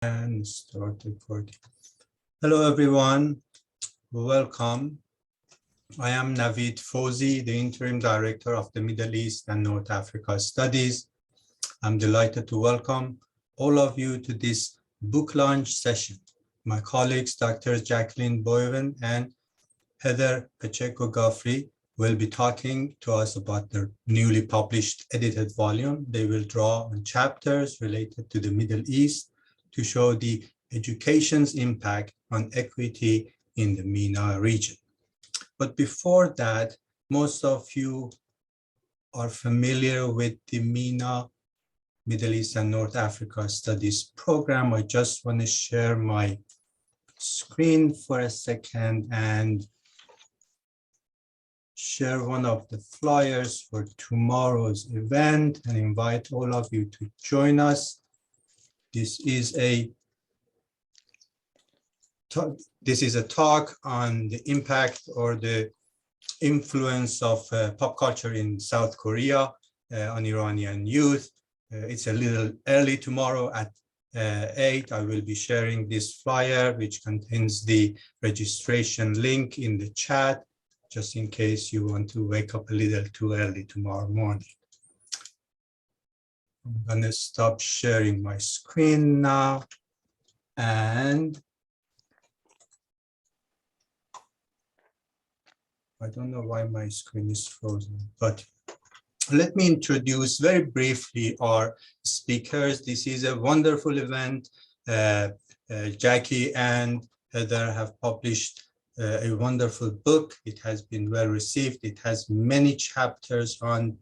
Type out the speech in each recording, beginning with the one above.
And start recording. Hello, everyone. Welcome. I am Naveed Fauzi, the Interim Director of the Middle East and North Africa Studies. I'm delighted to welcome all of you to this book launch session. My colleagues, Dr. Jacquelynee Bolvin and Heather Pacheco-Guffrey, will be talking to us about their newly published edited volume. They will draw on chapters related to the Middle East to show the education's impact on equity in the MENA region. But before that, most of you are familiar with the MENA, Middle East and North Africa Studies program. I just want to share my screen for a second and share one of the flyers for tomorrow's event and invite all of you to join us. This is a talk on the impact or the influence of pop culture in South Korea on Iranian youth. It's a little early tomorrow at 8. I will be sharing this flyer, which contains the registration link in the chat, just in case you want to wake up a little too early tomorrow morning. I'm going to stop sharing my screen now. And I don't know why my screen is frozen, but let me introduce very briefly our speakers. This is a wonderful event. Jackie and Heather have published a wonderful book. It has been well received. It has many chapters on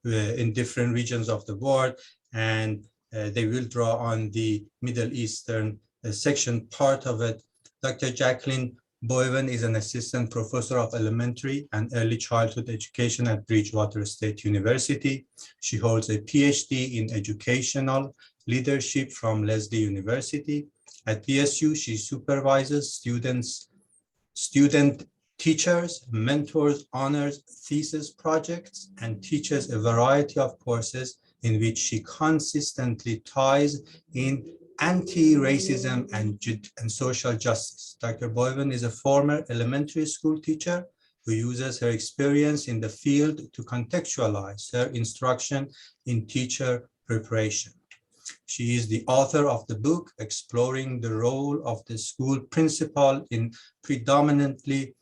in different regions of the world, and they will draw on the Middle Eastern section part of it. Dr. Jacquelynee Bolvin is an assistant professor of elementary and early childhood education at Bridgewater State University. She holds a PhD in educational leadership from Lesley University. At BSU, she supervises student teachers, mentors, honors, thesis projects, and teaches a variety of courses in which she consistently ties in anti-racism and social justice. Dr. Bolvin is a former elementary school teacher who uses her experience in the field to contextualize her instruction in teacher preparation. She is the author of the book exploring the role of the school principal in predominantly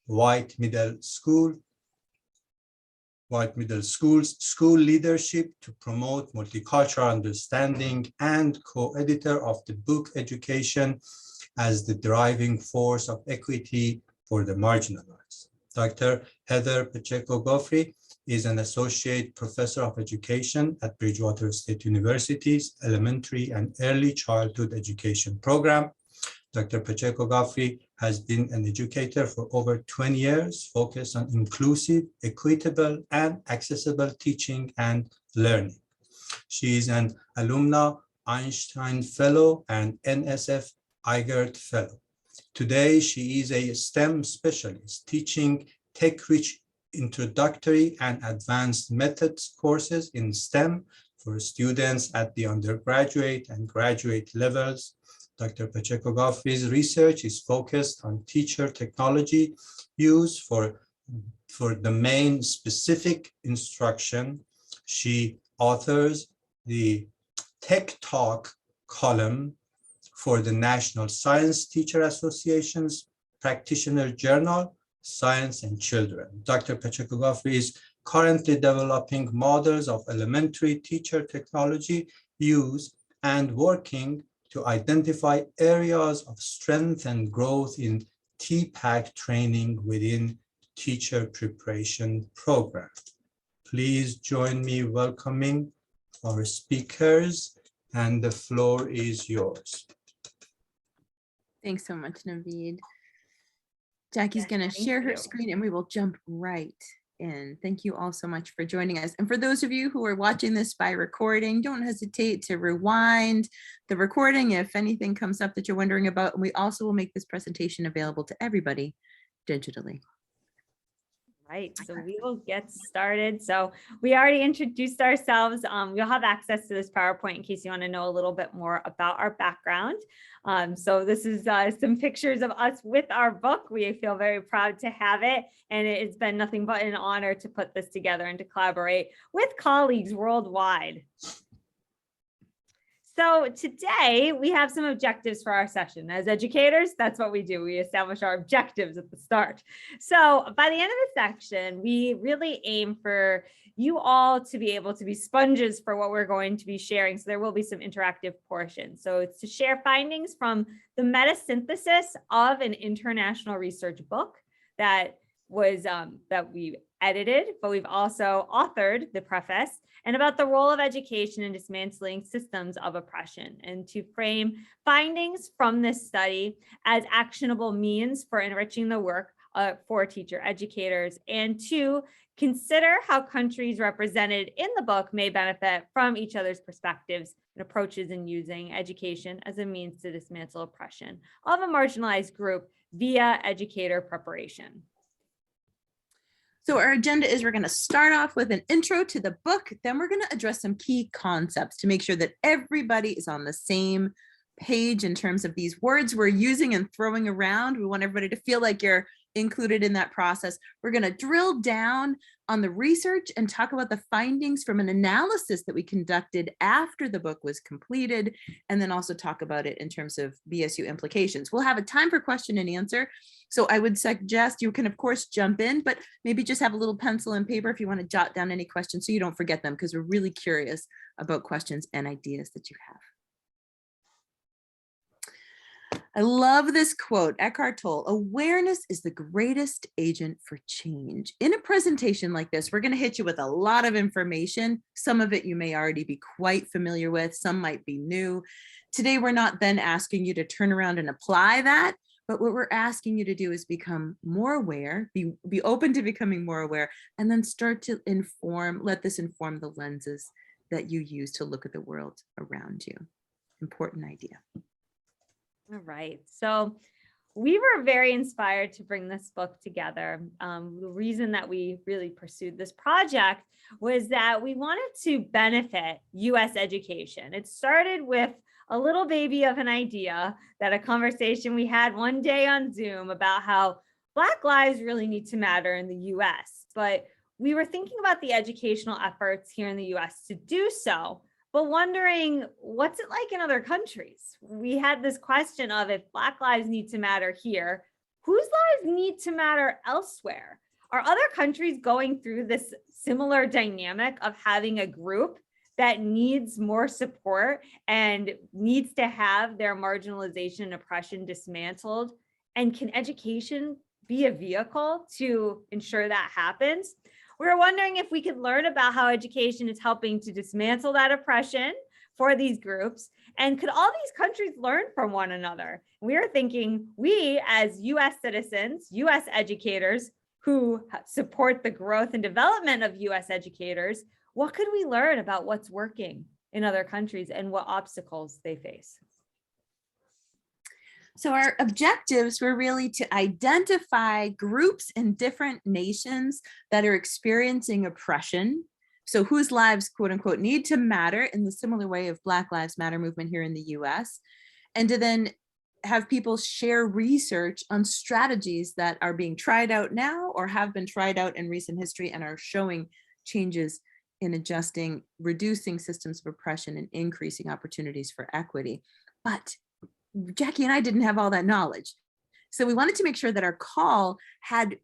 white middle schools, school leadership to promote multicultural understanding, and co-editor of the book Education as the Driving Force of Equity for the Marginalized. Dr. Heather Pacheco-Guffrey is an associate professor of education at Bridgewater State University's Elementary and Early Childhood Education program. Dr. Pacheco-Guffrey has been an educator for over 20 years, focused on inclusive, equitable, and accessible teaching and learning. She is an alumna Einstein Fellow and NSF Igert Fellow. Today, she is a STEM specialist, teaching tech-rich introductory and advanced methods courses in STEM for students at the undergraduate and graduate levels. Dr. Pacheco-Guffrey's research is focused on teacher technology used for domain specific instruction. She authors the Tech Talk column for the National Science Teacher Association's Practitioner Journal, Science and Children. Dr. Pacheco-Guffrey is currently developing models of elementary teacher technology use and working to identify areas of strength and growth in TPAC training within teacher preparation program. Please join me welcoming our speakers, and the floor is yours. Thanks so much, Naveed. Jackie's going to share her screen and we will jump right in. Thank you all so much for joining us. And for those of you who are watching this by recording, don't hesitate to rewind the recording if anything comes up that you're wondering about. And we also will make this presentation available to everybody digitally. Right, so we will get started. So we already introduced ourselves. You'll have access to this PowerPoint in case you want to know a little bit more about our background. So this is some pictures of us with our book. We feel very proud to have it, and it's been nothing but an honor to put this together and to collaborate with colleagues worldwide. So today we have some objectives for our session. As educators, that's what we do. We establish our objectives at the start. So by the end of the section, we really aim for you all to be able to be sponges for what we're going to be sharing. So there will be some interactive portions. So it's to share findings from the meta-synthesis of an international research book that was that we edited, but we've also authored the preface, and about the role of education in dismantling systems of oppression, and to frame findings from this study as actionable means for enriching the work for teacher educators, and to consider how countries represented in the book may benefit from each other's perspectives and approaches in using education as a means to dismantle oppression of a marginalized group via educator preparation. So our agenda is we're going to start off with an intro to the book, then we're going to address some key concepts to make sure that everybody is on the same page in terms of these words we're using and throwing around. We want everybody to feel like you're included in that process. We're going to drill down on the research and talk about the findings from an analysis that we conducted after the book was completed, and then also talk about it in terms of BSU implications. We'll have a time for question and answer. So I would suggest you can, of course, jump in, but maybe just have a little pencil and paper if you want to jot down any questions so you don't forget them, because we're really curious about questions and ideas that you have. I love this quote, Eckhart Tolle: "Awareness is the greatest agent for change." In a presentation like this, we're going to hit you with a lot of information. Some of it you may already be quite familiar with, some might be new. Today, we're not then asking you to turn around and apply that, but what we're asking you to do is become more aware, be open to becoming more aware, and then start to let this inform the lenses that you use to look at the world around you. Important idea. All right, so we were very inspired to bring this book together. The reason that we really pursued this project was that we wanted to benefit US education. It started with a little baby of an idea, that a conversation we had one day on Zoom about how Black lives really need to matter in the US. But we were thinking about the educational efforts here in the US to do so, but wondering, what's it like in other countries? We had this question of, if Black lives need to matter here, whose lives need to matter elsewhere? Are other countries going through this similar dynamic of having a group that needs more support and needs to have their marginalization and oppression dismantled? And can education be a vehicle to ensure that happens? We were wondering if we could learn about how education is helping to dismantle that oppression for these groups, and could all these countries learn from one another? We are thinking, we as US citizens, US educators who support the growth and development of US educators, what could we learn about what's working in other countries and what obstacles they face? So our objectives were really to identify groups in different nations that are experiencing oppression. So whose lives, quote unquote, need to matter in the similar way of Black Lives Matter movement here in the US. And to then have people share research on strategies that are being tried out now or have been tried out in recent history and are showing changes in adjusting, reducing systems of oppression and increasing opportunities for equity. But Jackie and I didn't have all that knowledge. So we wanted to make sure that our call had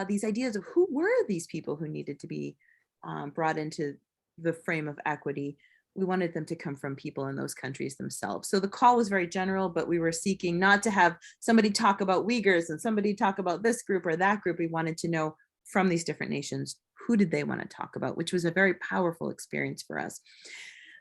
these ideas of who were these people who needed to be brought into the frame of equity. We wanted them to come from people in those countries themselves. So the call was very general, but we were seeking not to have somebody talk about Uyghurs and somebody talk about this group or that group. We wanted to know from these different nations, who did they want to talk about, which was a very powerful experience for us.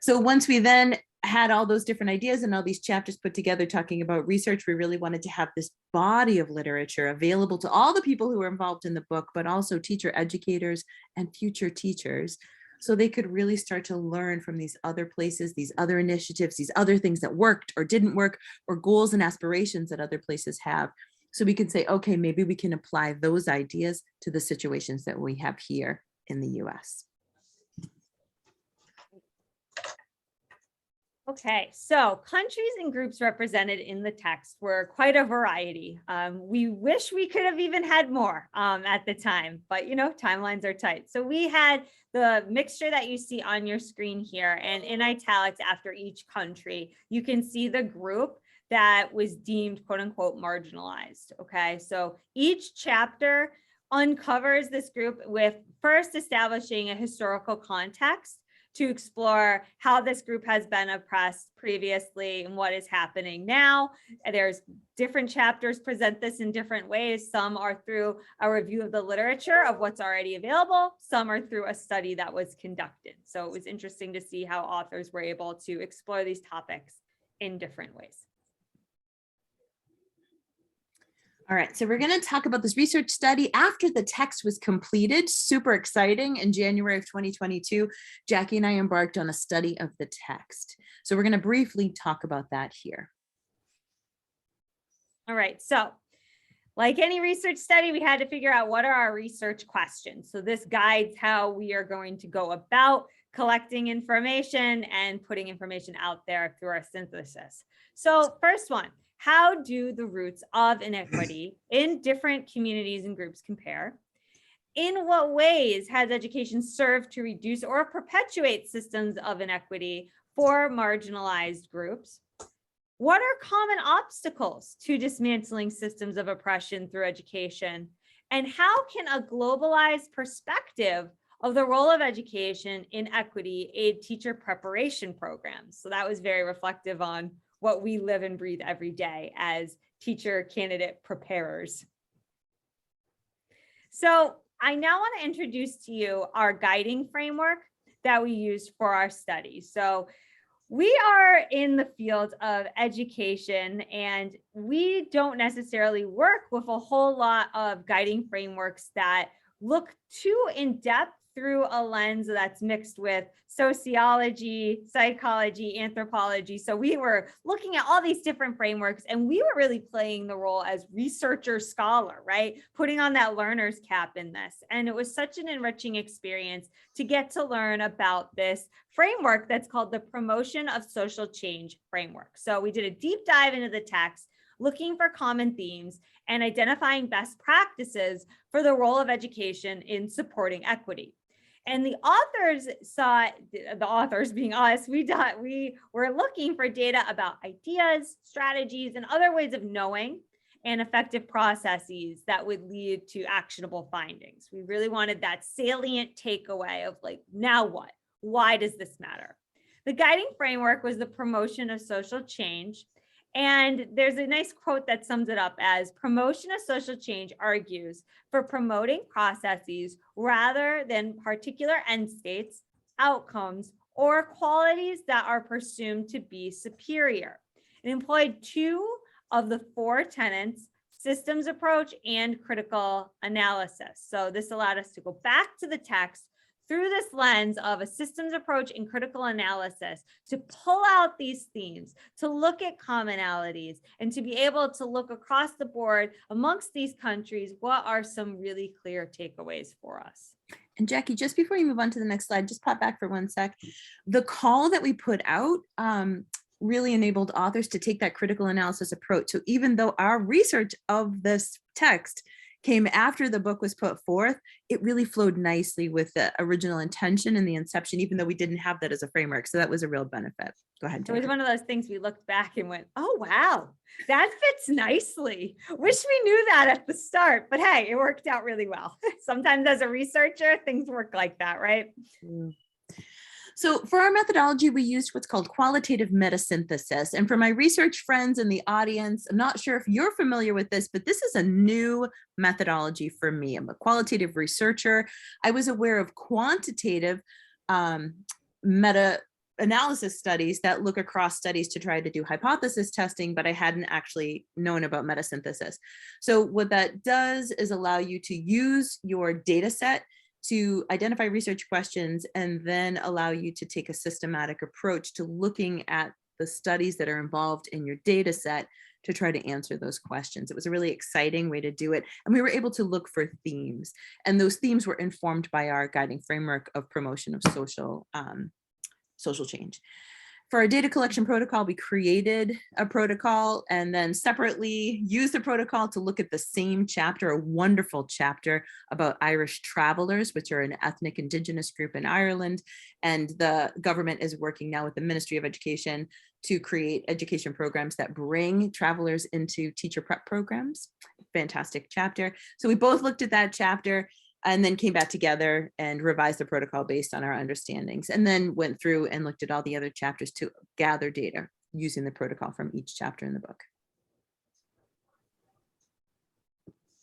So once we then had all those different ideas and all these chapters put together talking about research, we really wanted to have this body of literature available to all the people who were involved in the book, but also teacher educators and future teachers, so they could really start to learn from these other places, these other initiatives, these other things that worked or didn't work, or goals and aspirations that other places have, So we can say, okay, maybe we can apply those ideas to the situations that we have here in the US. Okay, so countries and groups represented in the text were quite a variety. We wish we could have even had more at the time, but you know, timelines are tight. So we had the mixture that you see on your screen here, and in italics after each country, you can see the group that was deemed quote unquote marginalized. Okay, so each chapter uncovers this group with first establishing a historical context to explore how this group has been oppressed previously and what is happening now. There's different chapters present this in different ways. Some are through a review of the literature of what's already available. Some are through a study that was conducted. So it was interesting to see how authors were able to explore these topics in different ways. All right, so we're going to talk about this research study after the text was completed. Super exciting. In January of 2022, Jackie and I embarked on a study of the text. So we're going to briefly talk about that here. All right, so like any research study, we had to figure out what are our research questions. So this guides how we are going to go about collecting information and putting information out there through our synthesis. So first one, how do the roots of inequity in different communities and groups compare? In what ways has education served to reduce or perpetuate systems of inequity for marginalized groups? What are common obstacles to dismantling systems of oppression through education? And how can a globalized perspective of the role of education in equity aid teacher preparation programs? So that was very reflective on what we live and breathe every day as teacher candidate preparers. So I now want to introduce to you our guiding framework that we used for our study. So we are in the field of education, and we don't necessarily work with a whole lot of guiding frameworks that look too in depth through a lens that's mixed with sociology, psychology, anthropology. So we were looking at all these different frameworks, and we were really playing the role as researcher scholar, right? Putting on that learner's cap in this. And it was such an enriching experience to get to learn about this framework that's called the Promotion of Social Change framework. So we did a deep dive into the text, looking for common themes and identifying best practices for the role of education in supporting equity. And the authors saw, the authors being us, we were looking for data about ideas, strategies, and other ways of knowing and effective processes that would lead to actionable findings. We really wanted that salient takeaway of like, now what? Why does this matter? The guiding framework was the promotion of social change. And there's a nice quote that sums it up as promotion of social change argues for promoting processes rather than particular end states, outcomes, or qualities that are presumed to be superior. It employed two of the four tenets, systems approach and critical analysis. So this allowed us to go back to the text through this lens of a systems approach and critical analysis to pull out these themes, to look at commonalities, and to be able to look across the board amongst these countries, what are some really clear takeaways for us? And Jackie, just before you move on to the next slide, just pop back for 1 sec. The call that we put out really enabled authors to take that critical analysis approach. So even though our research of this text came after the book was put forth, it really flowed nicely with the original intention and the inception, even though we didn't have that as a framework. So that was a real benefit. Go ahead. It was one of those things we looked back and went, oh, wow, that fits nicely. Wish we knew that at the start, but hey, it worked out really well. Sometimes as a researcher, things work like that, right? Mm. So for our methodology, we used what's called qualitative metasynthesis. And for my research friends in the audience, I'm not sure if you're familiar with this, but this is a new methodology for me. I'm a qualitative researcher. I was aware of quantitative meta-analysis studies that look across studies to try to do hypothesis testing, but I hadn't actually known about metasynthesis. So what that does is allow you to use your data set to identify research questions and then allow you to take a systematic approach to looking at the studies that are involved in your data set to try to answer those questions. It was a really exciting way to do it. And we were able to look for themes. And those themes were informed by our guiding framework of promotion of social change. For our data collection protocol, we created a protocol and then separately used the protocol to look at the same chapter, a wonderful chapter about Irish travelers, which are an ethnic indigenous group in Ireland. And the government is working now with the Ministry of Education to create education programs that bring travelers into teacher prep programs. Fantastic chapter. So we both looked at that chapter and then came back together and revised the protocol based on our understandings, and then went through and looked at all the other chapters to gather data using the protocol from each chapter in the book.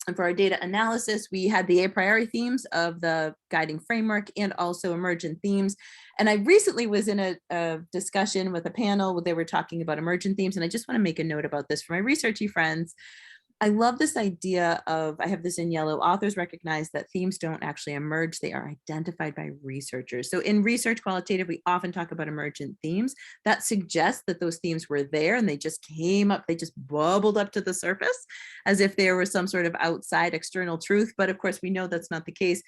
And for our data analysis, we had the a priori themes of the guiding framework and also emergent themes. And I recently was in a discussion with a panel where they were talking about emergent themes. And I just want to make a note about this for my researchy friends. I love this idea of, I have this in yellow, authors recognize that themes don't actually emerge, they are identified by researchers. So in research qualitative, we often talk about emergent themes. That suggests that those themes were there and they just came up, they just bubbled up to the surface as if there was some sort of outside external truth. But of course, we know that's not the case.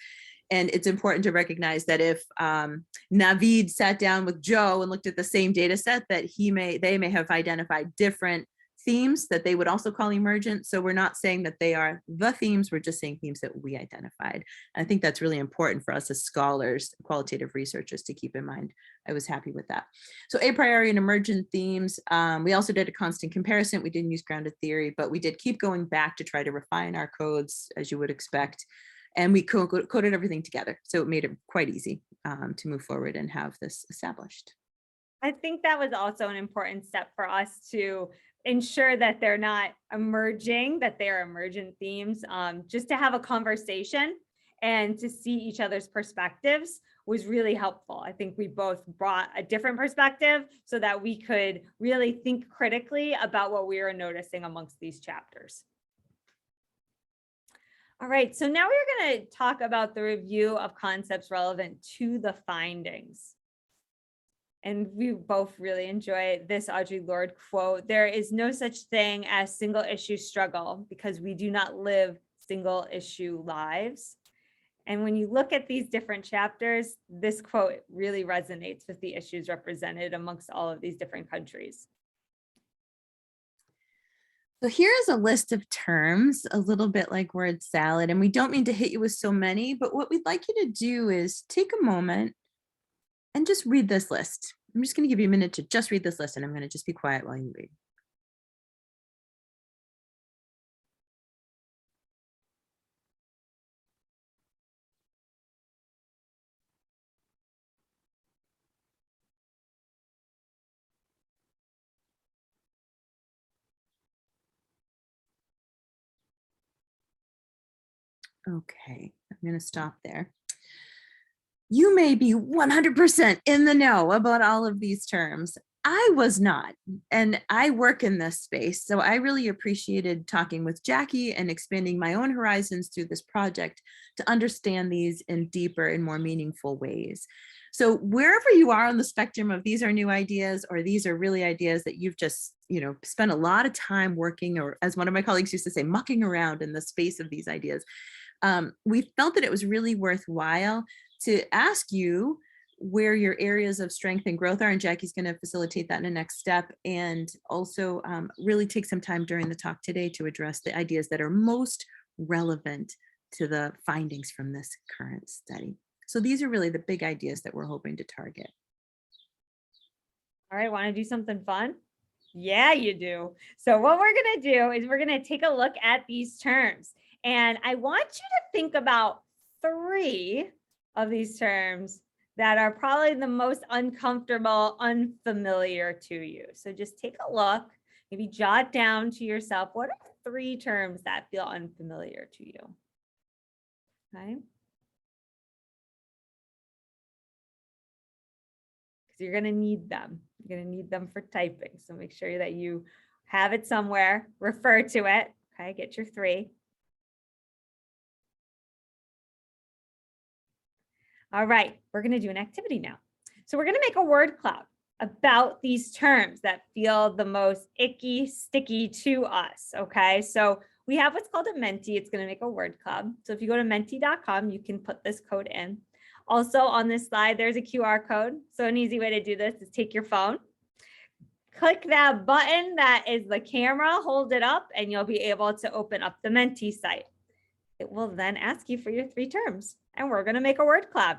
And it's important to recognize that if Naveed sat down with Joe and looked at the same data set, that they may have identified different themes that they would also call emergent. So we're not saying that they are the themes, we're just saying themes that we identified. And I think that's really important for us as scholars, qualitative researchers, to keep in mind. I was happy with that. So a priori and emergent themes, we also did a constant comparison. We didn't use grounded theory, but we did keep going back to try to refine our codes, as you would expect. And we coded everything together. So it made it quite easy to move forward and have this established. I think that was also an important step for us to ensure that they're not emerging, that they're emergent themes, just to have a conversation and to see each other's perspectives was really helpful. I think we both brought a different perspective so that we could really think critically about what we were noticing amongst these chapters. All right, so now we're going to talk about the review of concepts relevant to the findings. And we both really enjoy this Audre Lorde quote: "There is no such thing as single issue struggle because we do not live single issue lives." And when you look at these different chapters, this quote really resonates with the issues represented amongst all of these different countries. So here's a list of terms, a little bit like word salad, and we don't mean to hit you with so many, but what we'd like you to do is take a moment and just read this list. I'm just going to give you a minute to just read this list, and I'm going to just be quiet while you read. Okay, I'm going to stop there. You may be 100% in the know about all of these terms. I was not, and I work in this space, so I really appreciated talking with Jackie and expanding my own horizons through this project to understand these in deeper and more meaningful ways. So wherever you are on the spectrum of these are new ideas, or these are really ideas that you've just, spent a lot of time working, or as one of my colleagues used to say, mucking around in the space of these ideas, we felt that it was really worthwhile to ask you where your areas of strength and growth are, and Jackie's going to facilitate that in the next step, and also really take some time during the talk today to address the ideas that are most relevant to the findings from this current study. So these are really the big ideas that we're hoping to target. All right, want to do something fun? Yeah, you do. So what we're going to do is we're going to take a look at these terms. And I want you to think about 3 of these terms that are probably the most uncomfortable, unfamiliar to you. So just take a look, maybe jot down to yourself, what are 3 terms that feel unfamiliar to you? Okay. Because you're going to need them. You're going to need them for typing. So make sure that you have it somewhere, refer to it. Okay, get your 3. All right, we're going to do an activity now. So we're going to make a word cloud. about these terms that feel the most icky, sticky to us, okay? So we have what's called a Menti. It's going to make a word cloud. So if you go to menti.com, you can put this code in. Also on this slide, there's a QR code. So an easy way to do this is take your phone, click that button that is the camera, hold it up, and you'll be able to open up the Menti site. It will then ask you for your 3 terms, and we're going to make a word cloud.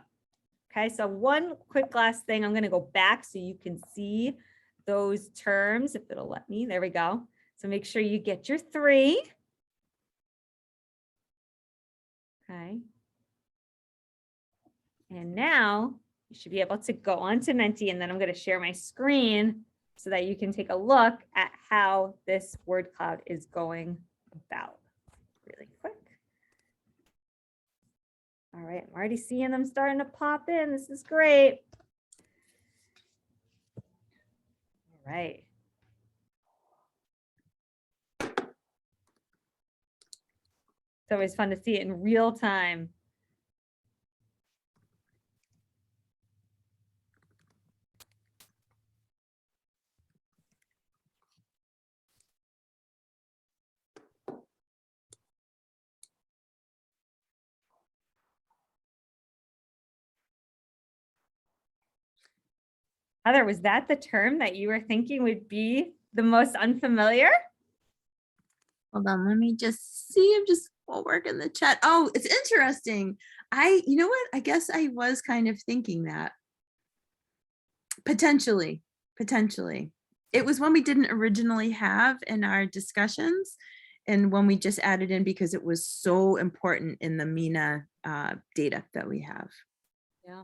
Okay, so one quick last thing, I'm going to go back so you can see those terms, if it'll let me. There we go. So make sure you get your 3. Okay. And now you should be able to go on to Menti, and then I'm going to share my screen so that you can take a look at how this word cloud is going about really quick. All right, I'm already seeing them starting to pop in. This is great. All right. It's always fun to see it in real time. Heather, was that the term that you were thinking would be the most unfamiliar? Hold on, let me just see. I'm just working the chat. Oh, it's interesting. You know what? I guess I was kind of thinking that. Potentially. It was one we didn't originally have in our discussions, and one we just added in because it was so important in the MENA data that we have. Yeah.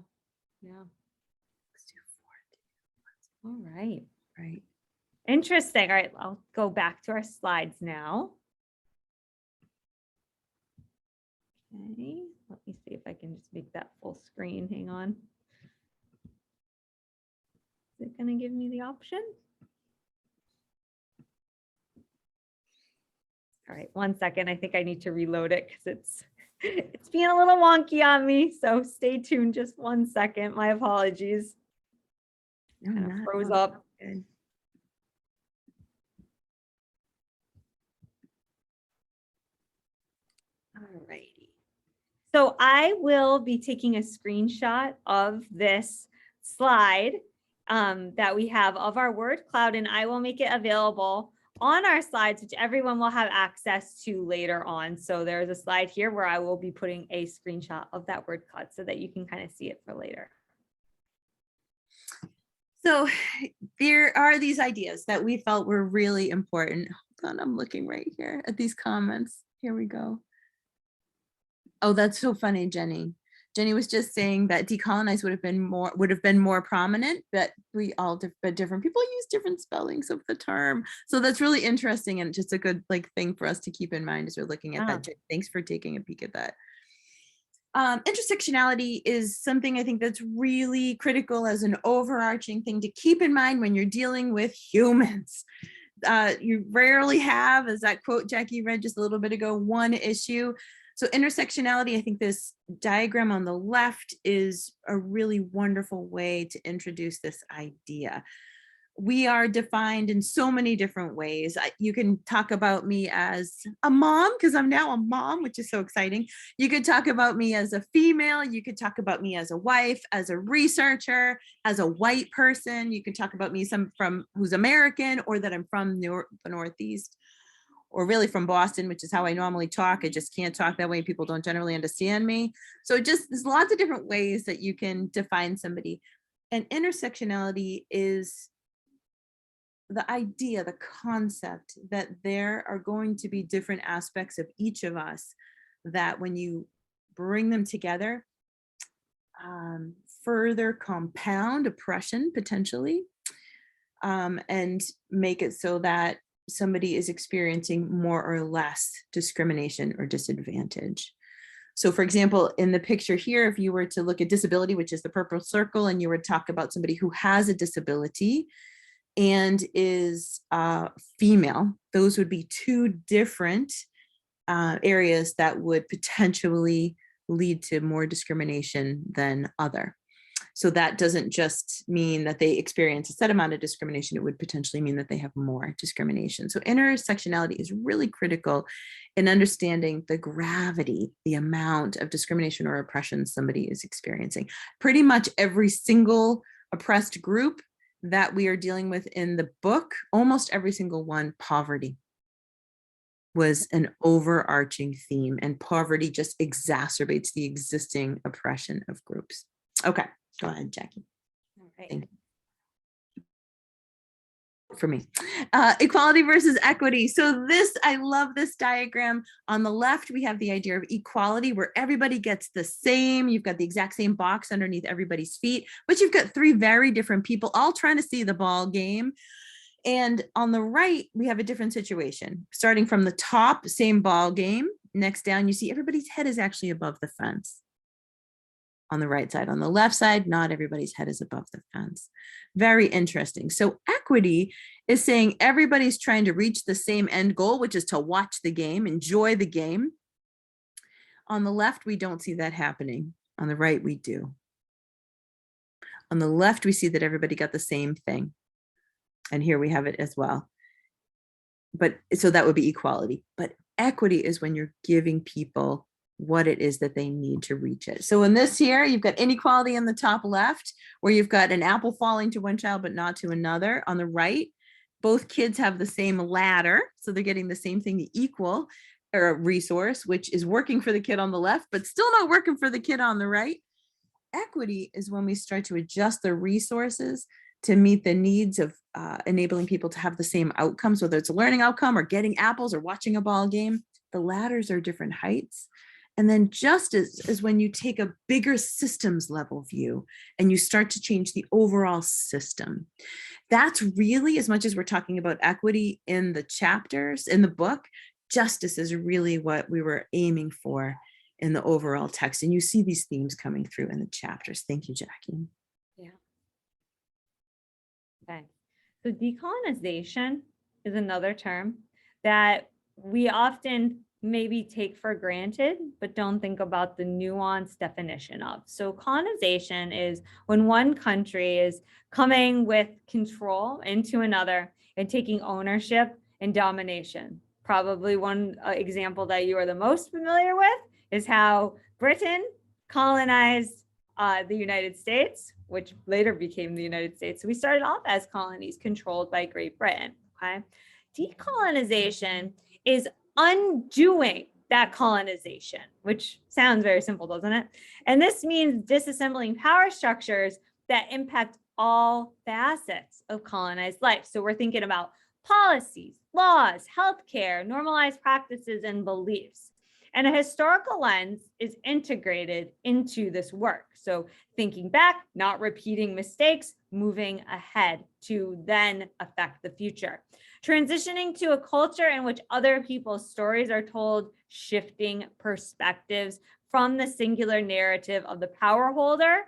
All right. Right. Interesting. All right, I'll go back to our slides now. Okay, let me see if I can just make that full screen. Hang on. Is it going to give me the option? All right, 1 second. I think I need to reload it because it's being a little wonky on me. So stay tuned just 1 second. My apologies. No, Kind of not- froze oh, up. good. All righty. So I will be taking a screenshot of this slide that we have of our word cloud, and I will make it available on our slides, which everyone will have access to later on. So there's a slide here where I will be putting a screenshot of that word cloud so that you can kind of see it for later. So there are these ideas that we felt were really important. Hold on, I'm looking right here at these comments. Here we go. Oh, that's so funny, Jenny. Jenny was just saying that decolonize would have been more prominent, but but different people use different spellings of the term. So that's really interesting and just a good thing for us to keep in mind as we're looking at that. Thanks for taking a peek at that. Intersectionality is something I think that's really critical as an overarching thing to keep in mind when you're dealing with humans. You rarely have, as that quote Jackie read just a little bit ago, one issue. So intersectionality, I think this diagram on the left is a really wonderful way to introduce this idea. We are defined in so many different ways. You can talk about me as a mom, because I'm now a mom, which is so exciting. You could talk about me as a female. You could talk about me as a wife, as a researcher, as a white person. You can talk about me who's American, or that I'm from the Northeast, or really from Boston, which is how I normally talk. I just can't talk that way. People don't generally understand me. So there's lots of different ways that you can define somebody. And intersectionality is the idea, the concept that there are going to be different aspects of each of us that when you bring them together, further compound oppression potentially, and make it so that somebody is experiencing more or less discrimination or disadvantage. So for example, in the picture here, if you were to look at disability, which is the purple circle, and you were to talk about somebody who has a disability and is female, those would be two different areas that would potentially lead to more discrimination than other. So that doesn't just mean that they experience a set amount of discrimination, it would potentially mean that they have more discrimination. So intersectionality is really critical in understanding the gravity, the amount of discrimination or oppression somebody is experiencing. Pretty much every single oppressed group that we are dealing with in the book, almost every single one, poverty was an overarching theme, and poverty just exacerbates the existing oppression of groups. Okay, go ahead, Jackie. All right. Thank you. For me, equality versus equity. So this, I love this diagram. On the left, we have the idea of equality where everybody gets the same. You've got the exact same box underneath everybody's feet, but you've got three very different people all trying to see the ball game. And on the right, we have a different situation. Starting from the top, same ball game. Next down, you see everybody's head is actually above the fence. On the right side. On the left side, not everybody's head is above the fence. Very interesting. So equity is saying everybody's trying to reach the same end goal, which is to watch the game, enjoy the game. On the left, we don't see that happening. On the right, we do. On the left, we see that everybody got the same thing. And here we have it as well. But so that would be equality. But equity is when you're giving people what it is that they need to reach it. So in this here, you've got inequality in the top left, where you've got an apple falling to one child, but not to another. On the right, both kids have the same ladder. So they're getting the same thing, the equal or resource, which is working for the kid on the left, but still not working for the kid on the right. Equity is when we start to adjust the resources to meet the needs of enabling people to have the same outcomes, whether it's a learning outcome or getting apples or watching a ball game. The ladders are different heights. And then justice is when you take a bigger systems level view and you start to change the overall system. That's really, as much as we're talking about equity in the chapters, in the book, justice is really what we were aiming for in the overall text. And you see these themes coming through in the chapters. Thank you, Jackie. Yeah. Okay. So decolonization is another term that we often maybe take for granted, but don't think about the nuanced definition of. So colonization is when one country is coming with control into another and taking ownership and domination. Probably one example that you are the most familiar with is how Britain colonized the United States, which later became the United States. So we started off as colonies controlled by Great Britain. Okay. Decolonization is undoing that colonization, which sounds very simple, doesn't it? And this means disassembling power structures that impact all facets of colonized life. So we're thinking about policies, laws, healthcare, normalized practices, and beliefs. And a historical lens is integrated into this work. So thinking back, not repeating mistakes, moving ahead to then affect the future. Transitioning to a culture in which other people's stories are told, shifting perspectives from the singular narrative of the power holder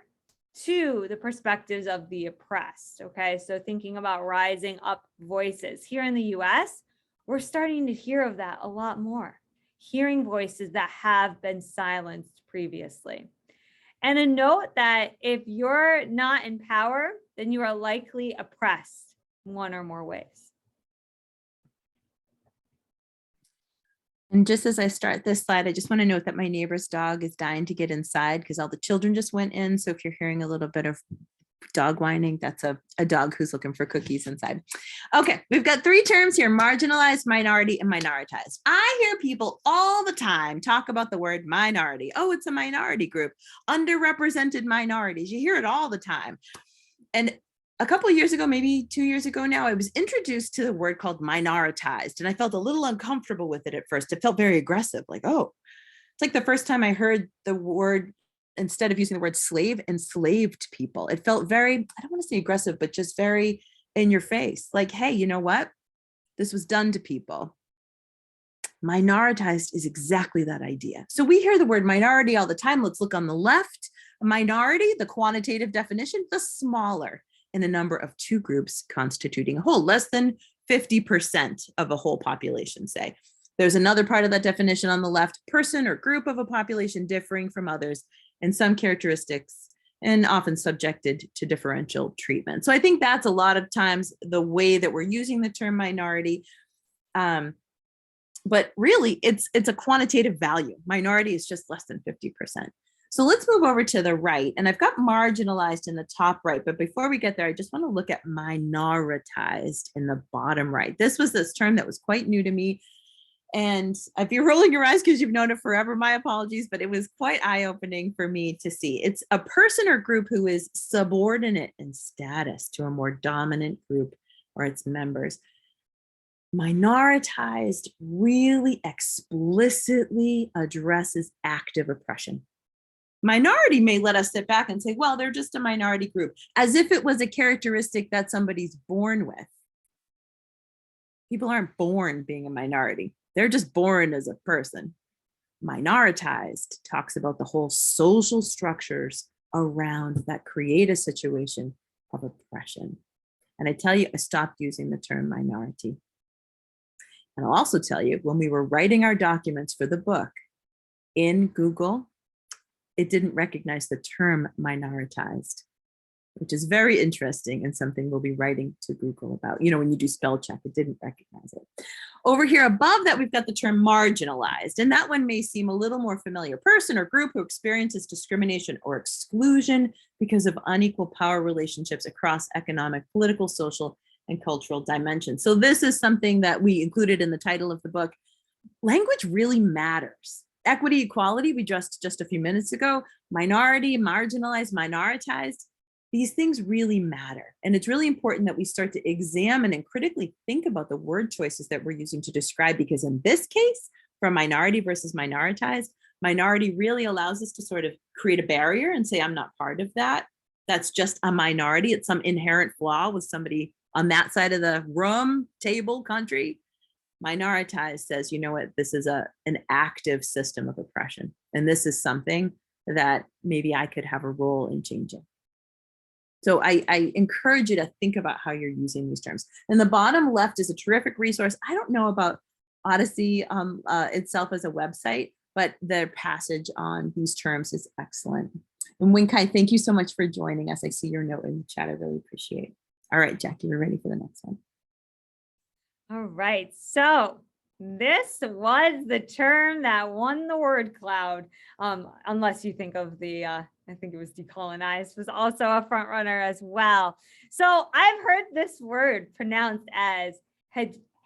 to the perspectives of the oppressed. Okay, so thinking about rising up voices. Here in the US, we're starting to hear of that a lot more. Hearing voices that have been silenced previously. And a note that if you're not in power, then you are likely oppressed in one or more ways. And just as I start this slide, I just want to note that my neighbor's dog is dying to get inside because all the children just went in. So if you're hearing a little bit of dog whining, that's a dog who's looking for cookies inside. Okay, we've got three terms here: marginalized, minority, and minoritized. I hear people all the time talk about the word minority. Oh, it's a minority group, underrepresented minorities. You hear it all the time. And a couple of years ago, maybe 2 years ago now, I was introduced to the word called minoritized, and I felt a little uncomfortable with it at first. It felt very aggressive, like, oh, it's like the first time I heard the word, instead of using the word slave, enslaved people. It felt very, I don't want to say aggressive, but just very in your face. Like, hey, you know what? This was done to people. Minoritized is exactly that idea. So we hear the word minority all the time. Let's look on the left. A minority, the quantitative definition, the smaller in a number of two groups constituting a whole, less than 50% of a whole population, say. There's another part of that definition on the left: person or group of a population differing from others in some characteristics and often subjected to differential treatment. So I think that's a lot of times the way that we're using the term minority. But really, it's a quantitative value. Minority is just less than 50%. So let's move over to the right. And I've got marginalized in the top right. But before we get there, I just want to look at minoritized in the bottom right. This was this term that was quite new to me. And if you're rolling your eyes because you've known it forever, my apologies, but it was quite eye-opening for me to see. It's a person or group who is subordinate in status to a more dominant group or its members. Minoritized really explicitly addresses active oppression. Minority may let us sit back and say, well, they're just a minority group, as if it was a characteristic that somebody's born with. People aren't born being a minority. They're just born as a person. Minoritized talks about the whole social structures around that create a situation of oppression. And I tell you, I stopped using the term minority. And I'll also tell you, when we were writing our documents for the book in Google, it didn't recognize the term minoritized, which is very interesting and something we'll be writing to Google about. You know, when you do spell check, it didn't recognize it. Over here above that, we've got the term marginalized, and that one may seem a little more familiar. Person or group who experiences discrimination or exclusion because of unequal power relationships across economic, political, social, and cultural dimensions. So this is something that we included in the title of the book. Language really matters. Equity, equality, we just a few minutes ago, minority, marginalized, minoritized, these things really matter. And it's really important that we start to examine and critically think about the word choices that we're using to describe, because in this case, for minority versus minoritized, minority really allows us to sort of create a barrier and say, I'm not part of that. That's just a minority. It's some inherent flaw with somebody on that side of the room, table, country. Minoritized says, you know what, this is an active system of oppression. And this is something that maybe I could have a role in changing. So I encourage you to think about how you're using these terms. And the bottom left is a terrific resource. I don't know about Odyssey itself as a website, but their passage on these terms is excellent. And Winkai, thank you so much for joining us. I see your note in the chat. I really appreciate it. All right, Jackie, we're ready for the next one. All right, so this was the term that won the word cloud, unless you think of the, I think it was decolonized, was also a front runner as well. So I've heard this word pronounced as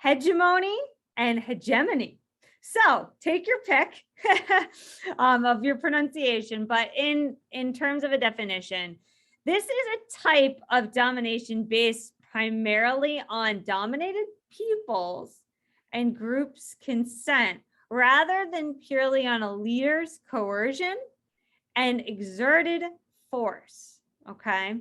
hegemony and hegemony. So take your pick of your pronunciation, but in terms of a definition, this is a type of domination based primarily on dominated peoples and groups' consent, rather than purely on a leader's coercion and exerted force. Okay,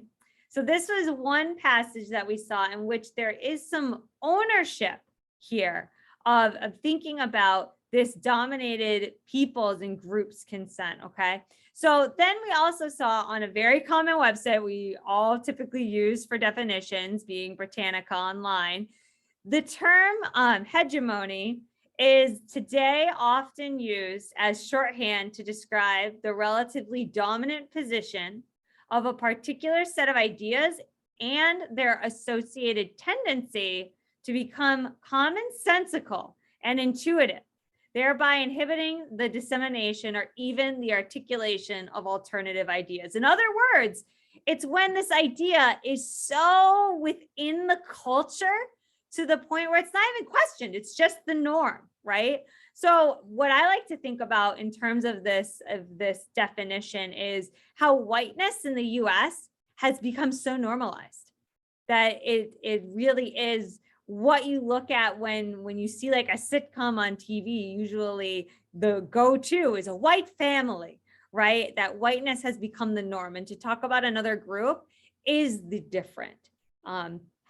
so this was one passage that we saw in which there is some ownership here of thinking about this dominated peoples and groups' consent. Okay, so then we also saw on a very common website we all typically use for definitions, being Britannica Online, the term hegemony is today often used as shorthand to describe the relatively dominant position of a particular set of ideas and their associated tendency to become commonsensical and intuitive, thereby inhibiting the dissemination or even the articulation of alternative ideas. In other words, it's when this idea is so within the culture to the point where it's not even questioned, it's just the norm, right? So what I like to think about in terms of this definition is how whiteness in the US has become so normalized that it really is what you look at when you see like a sitcom on TV. Usually the go-to is a white family, right? That whiteness has become the norm, and to talk about another group is the different.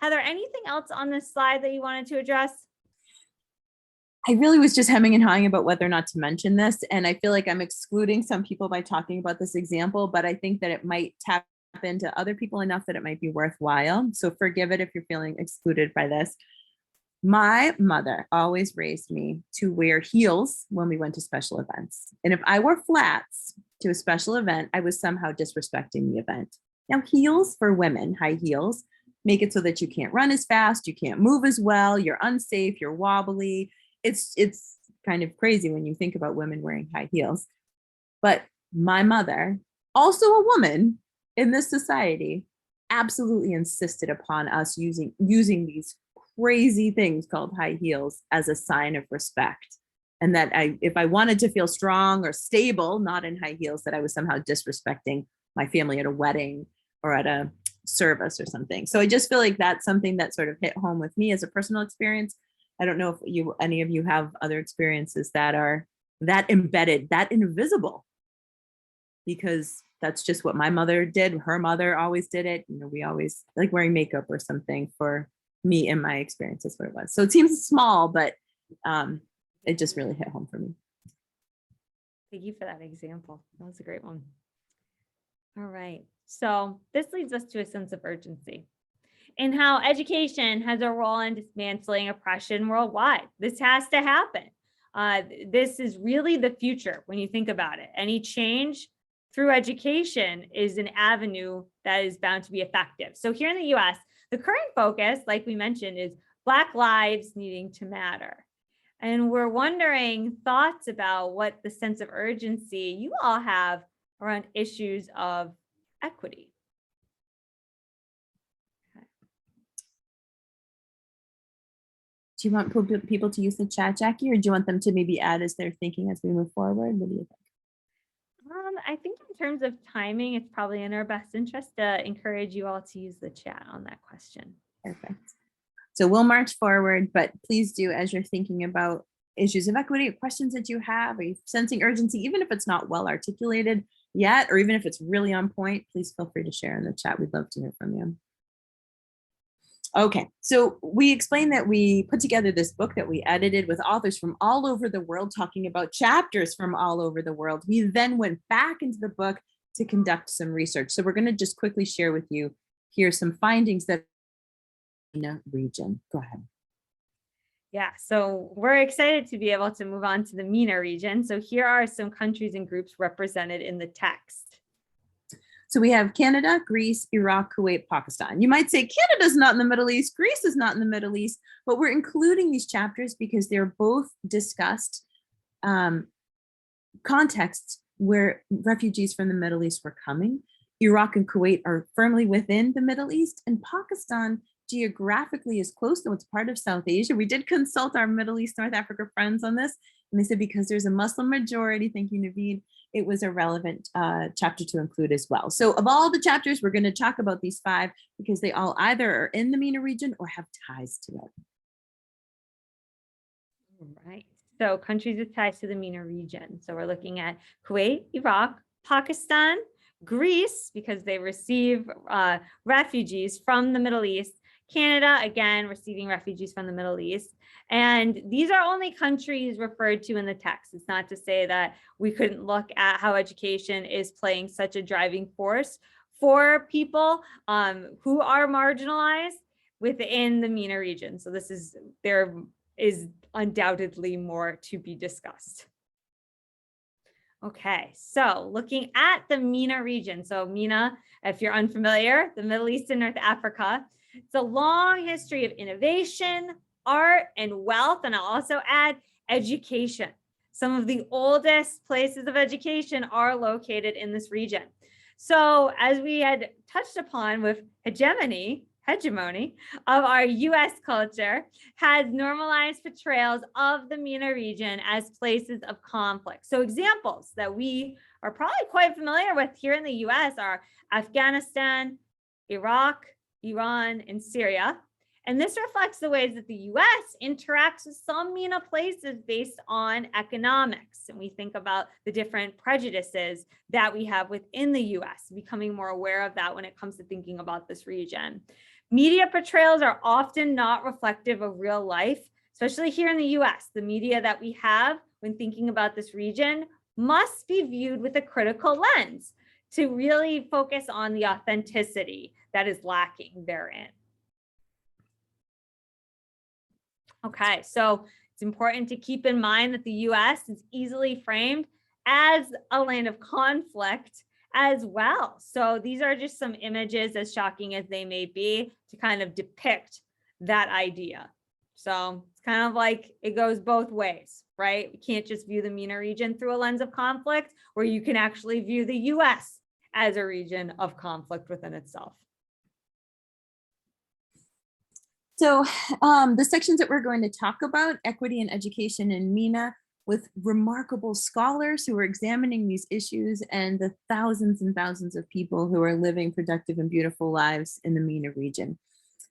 Heather, anything else on this slide that you wanted to address? I really was just hemming and hawing about whether or not to mention this, and I feel like I'm excluding some people by talking about this example, but I think that it might tap into other people enough that it might be worthwhile. So forgive it if you're feeling excluded by this. My mother always raised me to wear heels when we went to special events. And if I wore flats to a special event, I was somehow disrespecting the event. Now, heels for women, high heels, make it so that you can't run as fast, you can't move as well, you're unsafe, you're wobbly. It's kind of crazy when you think about women wearing high heels. But my mother, also a woman in this society, absolutely insisted upon us using these crazy things called high heels as a sign of respect. And that if I wanted to feel strong or stable, not in high heels, that I was somehow disrespecting my family at a wedding or at a service or something. So I just feel like that's something that sort of hit home with me as a personal experience. I don't know if any of you have other experiences that are that embedded, that invisible, because that's just what my mother did. Her mother always did it. You know, we always like wearing makeup or something. For me in my experience, is what it was. So it seems small, but it just really hit home for me. Thank you for that example. That was a great one. All right. So this leads us to a sense of urgency in how education has a role in dismantling oppression worldwide. This has to happen. This is really the future when you think about it. Any change through education is an avenue that is bound to be effective. So here in the US, the current focus, like we mentioned, is Black lives needing to matter. And we're wondering thoughts about what the sense of urgency you all have around issues of equity. Okay. Do you want people to use the chat, Jackie, or do you want them to maybe add as they're thinking as we move forward? What do you think? I think in terms of timing, it's probably in our best interest to encourage you all to use the chat on that question. Perfect. So we'll march forward, but please do, as you're thinking about issues of equity or questions that you have, or you're sensing urgency, even if it's not well articulated yet, or even if it's really on point, please feel free to share in the chat. We'd love to hear from you. Okay, so we explained that we put together this book that we edited with authors from all over the world, talking about chapters from all over the world. We then went back into the book to conduct some research. So we're going to just quickly share with you here some findings that MENA region. Go ahead. Yeah, so we're excited to be able to move on to the MENA region. So here are some countries and groups represented in the text. So we have Canada, Greece, Iraq, Kuwait, Pakistan. You might say Canada's not in the Middle East, Greece is not in the Middle East, but we're including these chapters because they're both discussed contexts where refugees from the Middle East were coming. Iraq and Kuwait are firmly within the Middle East, and Pakistan geographically is close, though it's part of South Asia. We did consult our Middle East, North Africa friends on this, and they said because there's a Muslim majority, thank you, Naveed, it was a relevant chapter to include as well. So of all the chapters, we're going to talk about these 5 because they all either are in the MENA region or have ties to it. All right. So countries with ties to the MENA region. So we're looking at Kuwait, Iraq, Pakistan, Greece, because they receive refugees from the Middle East, Canada, again, receiving refugees from the Middle East. And these are only countries referred to in the text. It's not to say that we couldn't look at how education is playing such a driving force for people who are marginalized within the MENA region. So there is undoubtedly more to be discussed. Okay, so looking at the MENA region. So MENA, if you're unfamiliar, the Middle East and North Africa, it's a long history of innovation, art, and wealth. And I'll also add education. Some of the oldest places of education are located in this region. So as we had touched upon with hegemony of our US culture has normalized portrayals of the MENA region as places of conflict. So examples that we are probably quite familiar with here in the US are Afghanistan, Iraq, Iran, and Syria. And this reflects the ways that the US interacts with some MENA places based on economics. And we think about the different prejudices that we have within the US, becoming more aware of that when it comes to thinking about this region. Media portrayals are often not reflective of real life, especially here in the US. The media that we have when thinking about this region must be viewed with a critical lens to really focus on the authenticity that is lacking therein. Okay, so it's important to keep in mind that the US is easily framed as a land of conflict as well. So these are just some images, as shocking as they may be, to kind of depict that idea. So it's kind of like it goes both ways, right? We can't just view the MENA region through a lens of conflict, where you can actually view the US as a region of conflict within itself. So the sections that we're going to talk about, equity and education in MENA, with remarkable scholars who are examining these issues, and the thousands and thousands of people who are living productive and beautiful lives in the MENA region.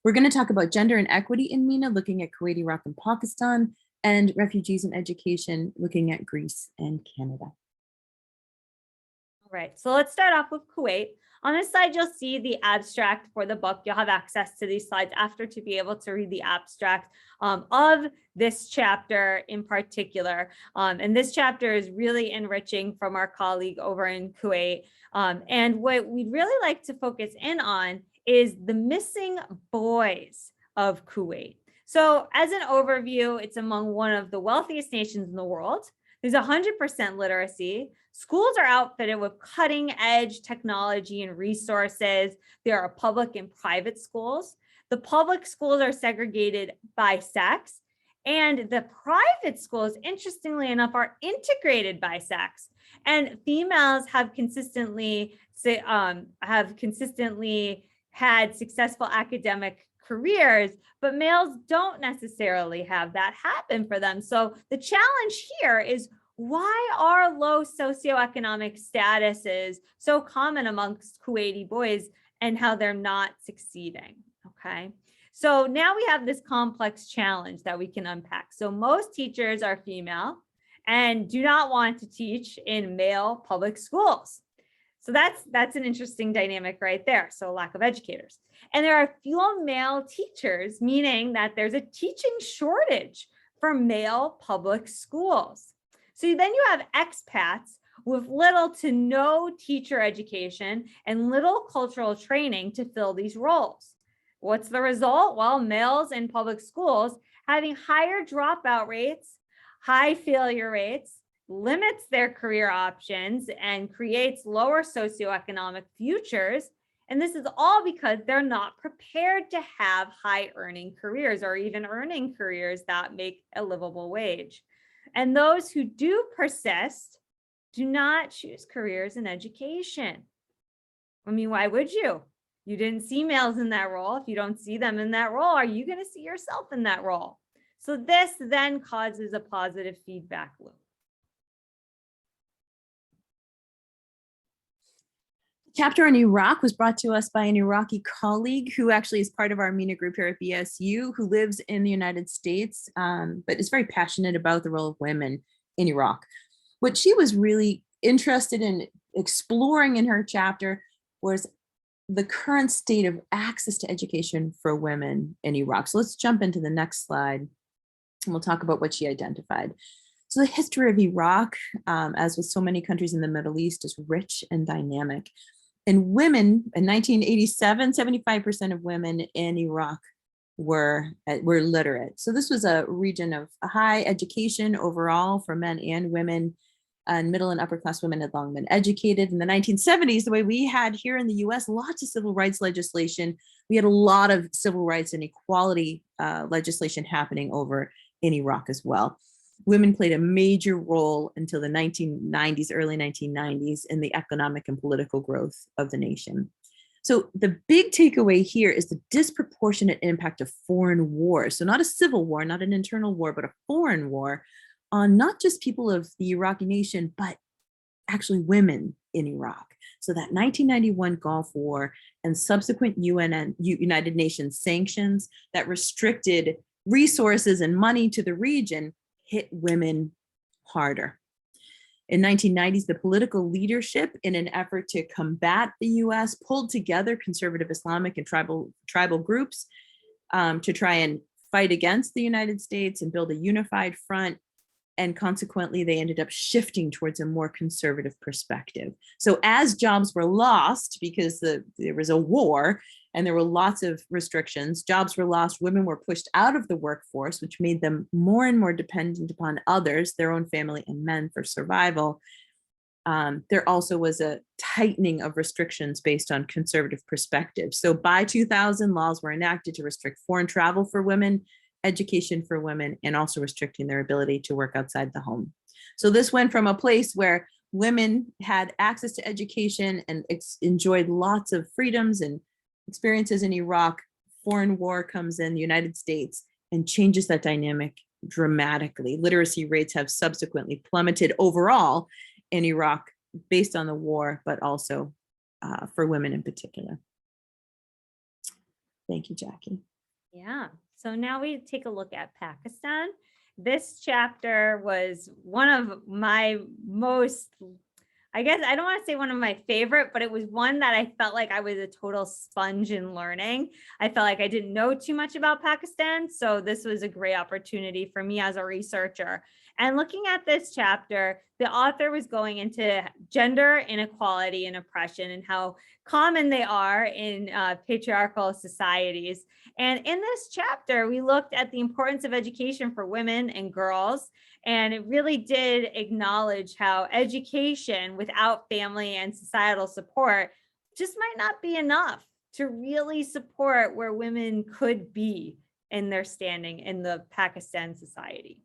We're going to talk about gender and equity in MENA, looking at Kuwait, Iraq, and Pakistan, and refugees and education, looking at Greece and Canada. All right, so let's start off with Kuwait. On this slide, you'll see the abstract for the book. You'll have access to these slides after to be able to read the abstract of this chapter in particular. And this chapter is really enriching from our colleague over in Kuwait. And what we'd really like to focus in on is the missing boys of Kuwait. So as an overview, it's among one of the wealthiest nations in the world. There's 100% literacy. Schools are outfitted with cutting edge technology and resources. There are public and private schools. The public schools are segregated by sex, and the private schools, interestingly enough, are integrated by sex. And females have consistently had successful academic careers, but males don't necessarily have that happen for them. So the challenge here is, why are low socioeconomic statuses so common amongst Kuwaiti boys, and how they're not succeeding? Okay, so now we have this complex challenge that we can unpack. So most teachers are female and do not want to teach in male public schools. So that's an interesting dynamic right there. So lack of educators. And there are fewer male teachers, meaning that there's a teaching shortage for male public schools. So then you have expats with little to no teacher education and little cultural training to fill these roles. What's the result? Well, males in public schools having higher dropout rates, high failure rates, limits their career options, and creates lower socioeconomic futures. And this is all because they're not prepared to have high earning careers, or even earning careers that make a livable wage. And those who do persist do not choose careers in education. I mean, why would you? You didn't see males in that role. If you don't see them in that role, are you going to see yourself in that role? So this then causes a positive feedback loop. Chapter on Iraq was brought to us by an Iraqi colleague who actually is part of our MENA group here at BSU, who lives in the United States, but is very passionate about the role of women in Iraq. What she was really interested in exploring in her chapter was the current state of access to education for women in Iraq. So let's jump into the next slide, and we'll talk about what she identified. So the history of Iraq, as with so many countries in the Middle East, is rich and dynamic. And women in 1987, 75% of women in Iraq were literate. So this was a region of high education overall for men and women, and middle and upper class women had long been educated. In the 1970s, the way we had here in the US, lots of civil rights legislation. We had a lot of civil rights and equality legislation happening over in Iraq as well. Women played a major role until the 1990s, early 1990s, in the economic and political growth of the nation. So the big takeaway here is the disproportionate impact of foreign wars. So not a civil war, not an internal war, but a foreign war on not just people of the Iraqi nation, but actually women in Iraq. So that 1991 Gulf War and subsequent United Nations sanctions that restricted resources and money to the region hit women harder. In 1990s, the political leadership, in an effort to combat the US, pulled together conservative Islamic and tribal groups to try and fight against the United States and build a unified front. And consequently, they ended up shifting towards a more conservative perspective. So as jobs were lost because there was a war and there were lots of restrictions, jobs were lost, women were pushed out of the workforce, which made them more and more dependent upon others, their own family and men, for survival. there also was a tightening of restrictions based on conservative perspectives. So by 2000, laws were enacted to restrict foreign travel for women, education for women, and also restricting their ability to work outside the home. So this went from a place where women had access to education and enjoyed lots of freedoms and experiences in Iraq. Foreign war comes in the United States and changes that dynamic dramatically. Literacy rates have subsequently plummeted overall in Iraq based on the war, but also for women in particular. Thank you, Jackie. Yeah, so now we take a look at Pakistan. This chapter was one of my most, I guess, I don't want to say one of my favorite, but it was one that I felt like I was a total sponge in learning. I felt like I didn't know too much about Pakistan. So this was a great opportunity for me as a researcher. And looking at this chapter, the author was going into gender inequality and oppression and how common they are in patriarchal societies. And in this chapter, we looked at the importance of education for women and girls. And it really did acknowledge how education without family and societal support just might not be enough to really support where women could be in their standing in the Pakistan society.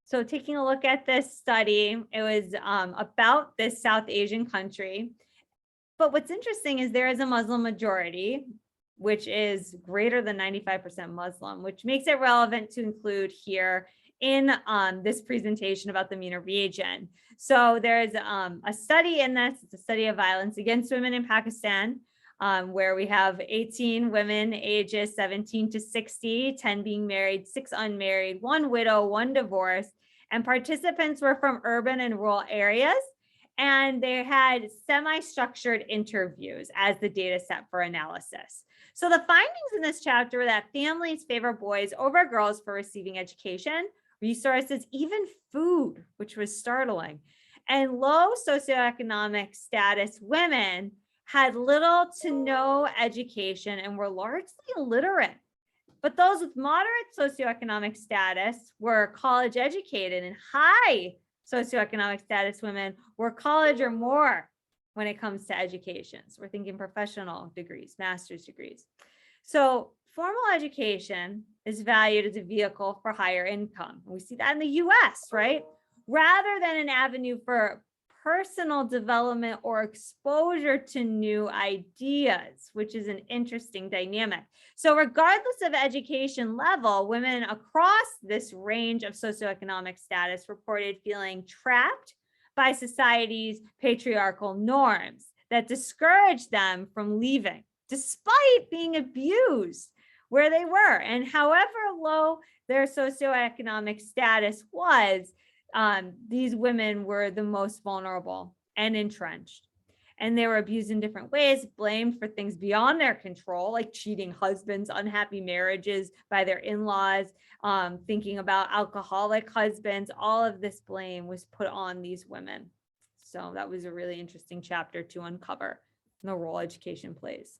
So taking a look at this study, it was about this South Asian country. But what's interesting is there is a Muslim majority, which is greater than 95% Muslim, which makes it relevant to include here in this presentation about the MENA region. So there's a study in this, it's a study of violence against women in Pakistan, where we have 18 women ages 17 to 60, 10 being married, 6 unmarried, 1 widow, 1 divorced, and participants were from urban and rural areas. And they had semi-structured interviews as the data set for analysis. So the findings in this chapter were that families favor boys over girls for receiving education, resources, even food, which was startling. And low socioeconomic status women had little to no education and were largely illiterate. But those with moderate socioeconomic status were college educated, and high socioeconomic status women were college or more when it comes to education. So we're thinking professional degrees, master's degrees. So formal education is valued as a vehicle for higher income. We see that in the US, right? Rather than an avenue for personal development or exposure to new ideas, which is an interesting dynamic. So regardless of education level, women across this range of socioeconomic status reported feeling trapped by society's patriarchal norms that discouraged them from leaving, despite being abused where they were. And however low their socioeconomic status was, these women were the most vulnerable and entrenched. And they were abused in different ways, blamed for things beyond their control, like cheating husbands, unhappy marriages by their in-laws, thinking about alcoholic husbands. All of this blame was put on these women. So that was a really interesting chapter to uncover the role education plays.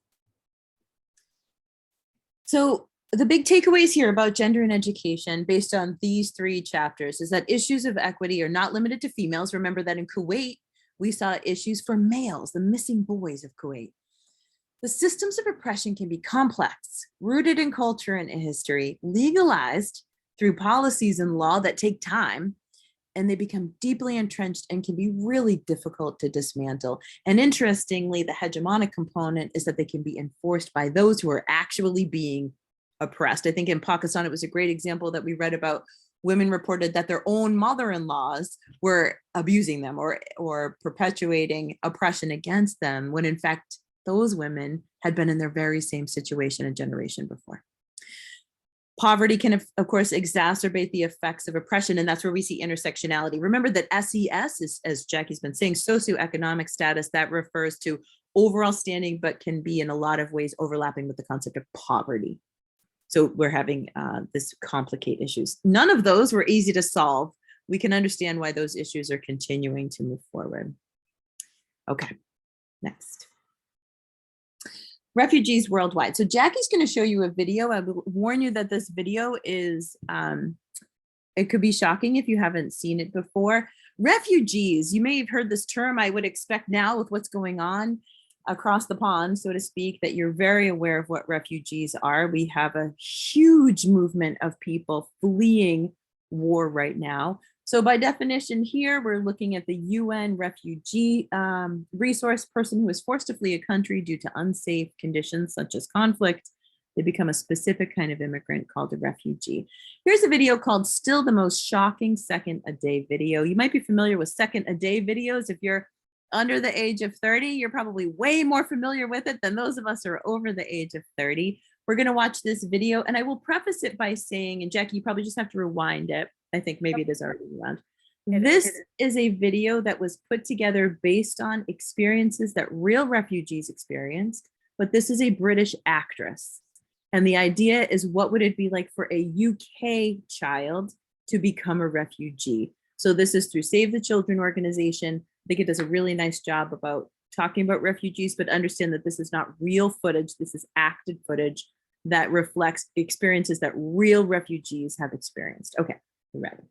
So the big takeaways here about gender and education based on these 3 chapters is that issues of equity are not limited to females. Remember that in Kuwait, we saw issues for males, the missing boys of Kuwait. The systems of oppression can be complex, rooted in culture and in history, legalized through policies and law that take time, and they become deeply entrenched and can be really difficult to dismantle. And interestingly, the hegemonic component is that they can be enforced by those who are actually being oppressed. I think in Pakistan, it was a great example that we read about. Women reported that their own mother-in-laws were abusing them or perpetuating oppression against them, when in fact, those women had been in their very same situation a generation before. Poverty can, of course, exacerbate the effects of oppression, and that's where we see intersectionality. Remember that SES is, as Jackie's been saying, socioeconomic status. That refers to overall standing, but can be in a lot of ways overlapping with the concept of poverty. So we're having this complicate issues. None of those were easy to solve. We can understand why those issues are continuing to move forward. Okay, next. Refugees worldwide. So Jackie's going to show you a video. I will warn you that this video is, it could be shocking if you haven't seen it before. Refugees, you may have heard this term. I would expect now with what's going on across the pond, so to speak, that you're very aware of what refugees are. We have a huge movement of people fleeing war right now. So by definition here, we're looking at the UN refugee resource person who is forced to flee a country due to unsafe conditions such as conflict. They become a specific kind of immigrant called a refugee. Here's a video called Still the Most Shocking Second a Day video. You might be familiar with second a day videos. If you're under the age of 30, you're probably way more familiar with it than those of us who are over the age of 30. We're going to watch this video, and I will preface it by saying, and Jackie, you probably just have to rewind it. I think maybe it is already around. This is a video that was put together based on experiences that real refugees experienced, but this is a British actress. And the idea is, what would it be like for a UK child to become a refugee? So this is through Save the Children organization. I think it does a really nice job about talking about refugees, but understand that this is not real footage. This is acted footage that reflects experiences that real refugees have experienced. Okay, we're ready.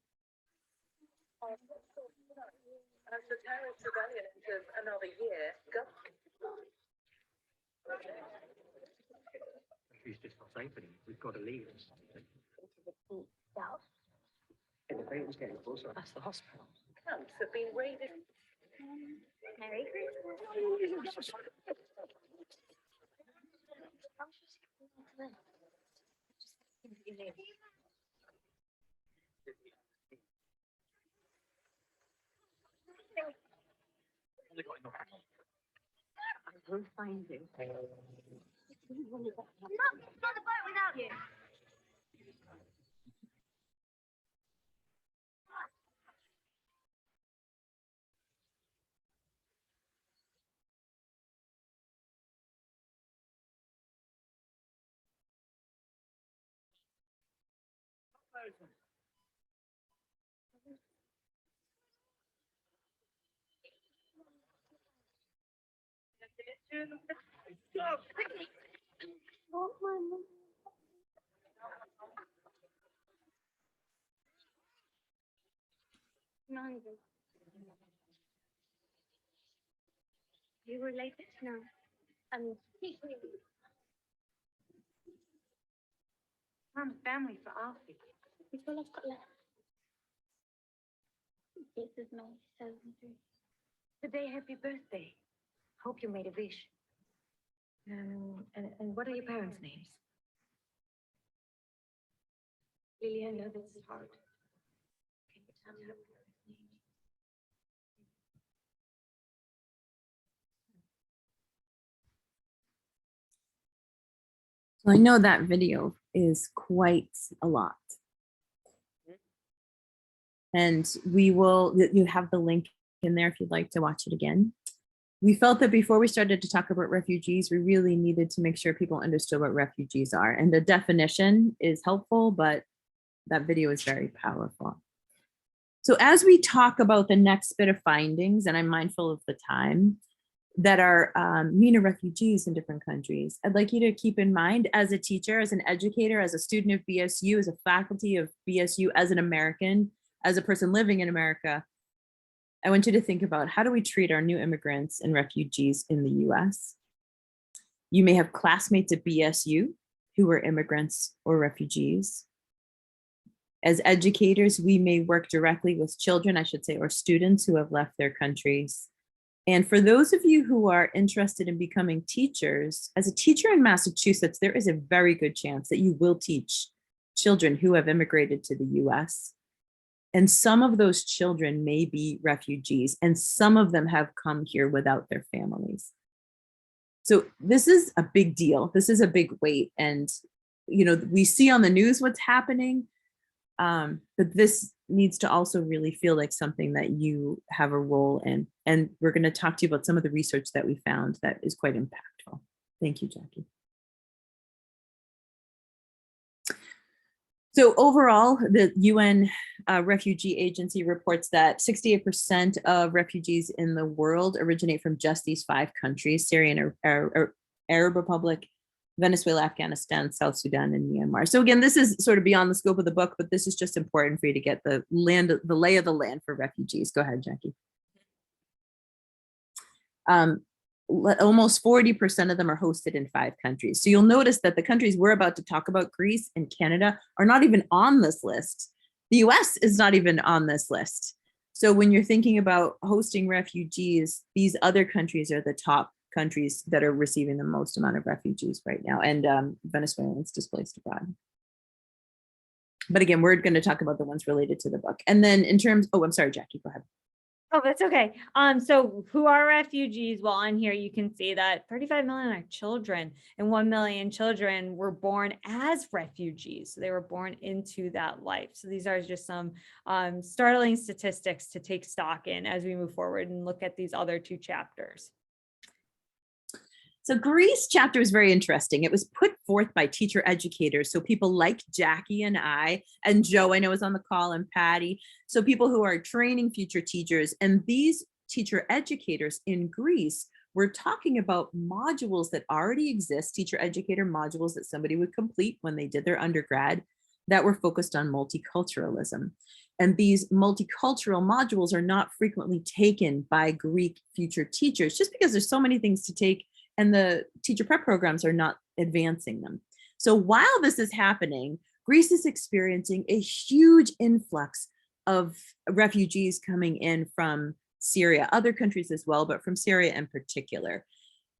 As the terrorist rebellion enters another year, She's just not safe anymore. We've got to leave. And the baby's getting closer. That's the hospital. camps have been raided. Merry Christmas. I will find you. Not the boat without you. You related? No. I'm family for Alfie. It's all I've got left. This is May 73. Today, happy birthday. Hope you made a wish. And what are your parents' names? Lily, I know this is hard. Can you tell me her parents' names? So I know that video is quite a lot. And you have the link in there if you'd like to watch it again. We felt that before we started to talk about refugees, we really needed to make sure people understood what refugees are. And the definition is helpful, but that video is very powerful. So as we talk about the next bit of findings, and I'm mindful of the time, that are MENA refugees in different countries, I'd like you to keep in mind, as a teacher, as an educator, as a student of BSU, as a faculty of BSU, as an American, as a person living in America, I want you to think about, how do we treat our new immigrants and refugees in the US? You may have classmates at BSU who are immigrants or refugees. As educators, we may work directly with children, I should say, or students who have left their countries. And for those of you who are interested in becoming teachers, as a teacher in Massachusetts, there is a very good chance that you will teach children who have immigrated to the US. And some of those children may be refugees, and some of them have come here without their families. So this is a big deal. This is a big weight. And, you know, we see on the news what's happening, but this needs to also really feel like something that you have a role in. And we're going to talk to you about some of the research that we found that is quite impactful. Thank you, Jackie. So overall, the UN Refugee Agency reports that 68% of refugees in the world originate from just these 5 countries: Syria and Arab Republic, Venezuela, Afghanistan, South Sudan, and Myanmar. So again, this is sort of beyond the scope of the book, but this is just important for you to get the lay of the land for refugees. Go ahead, Jackie. Almost 40% of them are hosted in 5 countries. So you'll notice that the countries we're about to talk about, Greece and Canada, are not even on this list. The US is not even on this list. So when you're thinking about hosting refugees, these other countries are the top countries that are receiving the most amount of refugees right now, and Venezuelans displaced abroad. But again, we're going to talk about the ones related to the book. And then in terms, oh, I'm sorry, Jackie, go ahead. Oh, that's okay. So who are refugees? Well, on here, you can see that 35 million are children, and 1 million children were born as refugees. So they were born into that life. So these are just some startling statistics to take stock in as we move forward and look at these other 2 chapters. So Greece chapter is very interesting. It was put forth by teacher educators. So people like Jackie and I, and Joe, I know is on the call, and Patty. So people who are training future teachers, and these teacher educators in Greece were talking about modules that already exist, teacher educator modules that somebody would complete when they did their undergrad that were focused on multiculturalism. And these multicultural modules are not frequently taken by Greek future teachers, just because there's so many things to take and the teacher prep programs are not advancing them. So while this is happening, Greece is experiencing a huge influx of refugees coming in from Syria, other countries as well, but from Syria in particular.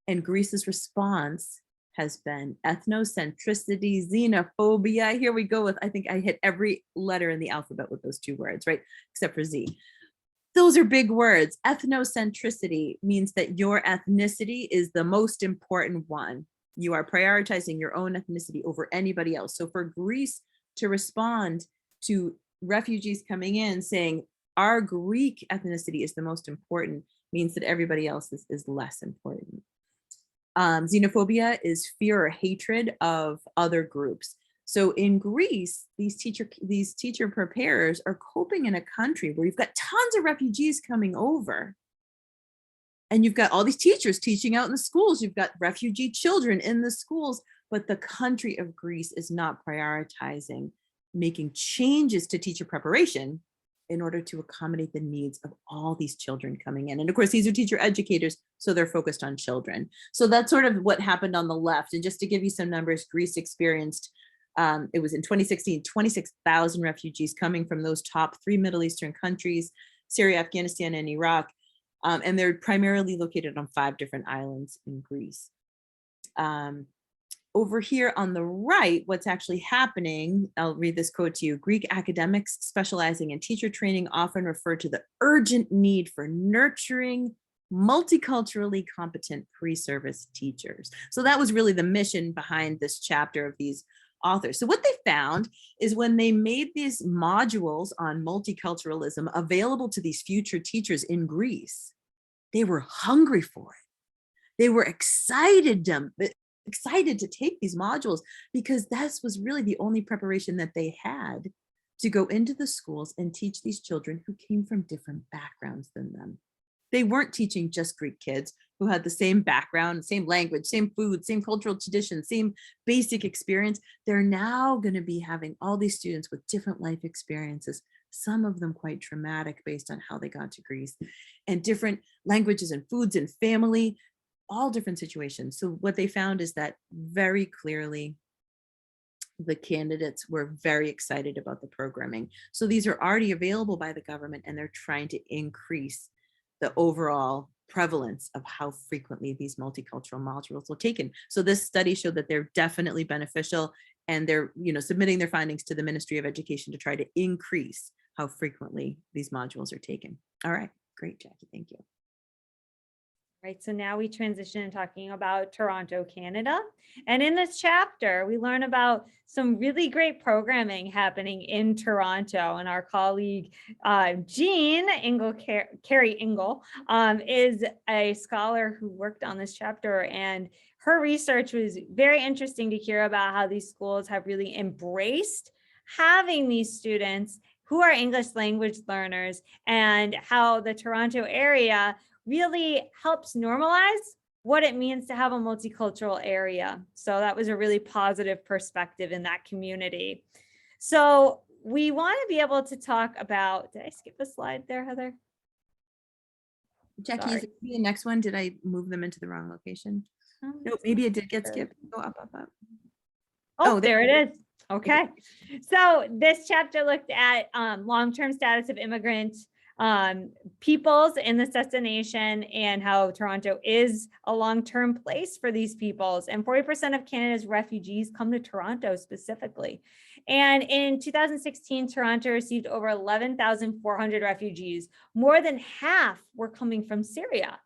And Greece's response has been ethnocentricity, xenophobia. Here we go with, I think I hit every letter in the alphabet with those 2 words, right? Except for Z. Those are big words. Ethnocentricity means that your ethnicity is the most important one. You are prioritizing your own ethnicity over anybody else. So for Greece to respond to refugees coming in saying our Greek ethnicity is the most important means that everybody else is less important. Xenophobia is fear or hatred of other groups. So in Greece, these teacher preparers are coping in a country where you've got tons of refugees coming over. And you've got all these teachers teaching out in the schools. You've got refugee children in the schools, but the country of Greece is not prioritizing making changes to teacher preparation in order to accommodate the needs of all these children coming in. And of course, these are teacher educators, so they're focused on children. So that's sort of what happened on the left. And just to give you some numbers, Greece experienced it was in 2016, 26,000 refugees coming from those top 3 Middle Eastern countries, Syria, Afghanistan, and Iraq. And they're primarily located on 5 different islands in Greece. Over here on the right, what's actually happening, I'll read this quote to you. Greek academics specializing in teacher training often refer to the urgent need for nurturing multiculturally competent pre-service teachers. So that was really the mission behind this chapter of these authors. So what they found is when they made these modules on multiculturalism available to these future teachers in Greece, they were hungry for it. They were excited to take these modules because this was really the only preparation that they had to go into the schools and teach these children who came from different backgrounds than them. They weren't teaching just Greek kids who had the same background, same language, same food, same cultural traditions, same basic experience. They're now going to be having all these students with different life experiences, some of them quite traumatic based on how they got to Greece, and different languages and foods and family, all different situations. So what they found is that very clearly the candidates were very excited about the programming. So these are already available by the government, and they're trying to increase the overall prevalence of how frequently these multicultural modules are taken. So this study showed that they're definitely beneficial, and they're submitting their findings to the Ministry of Education to try to increase how frequently these modules are taken. All right, great, Jackie, thank you. Right, so now we transition to talking about Toronto, Canada. And in this chapter, we learn about some really great programming happening in Toronto. And our colleague, Jean Carrie Ingle, is a scholar who worked on this chapter. And her research was very interesting to hear about how these schools have really embraced having these students who are English language learners, and how the Toronto area really helps normalize what it means to have a multicultural area. So that was a really positive perspective in that community. So we want to be able to talk about, did I skip a slide there, Heather? Jackie, Sorry. is it the next one? Did I move them into the wrong location? No, maybe it did get skipped. Go up, up, up. Oh, Oh, there it is. Okay. So this chapter looked at long-term status of immigrant peoples in this destination and how Toronto is a long-term place for these peoples. And 40% of Canada's refugees come to Toronto specifically. And in 2016, Toronto received over 11,400 refugees. More than half were coming from Syria.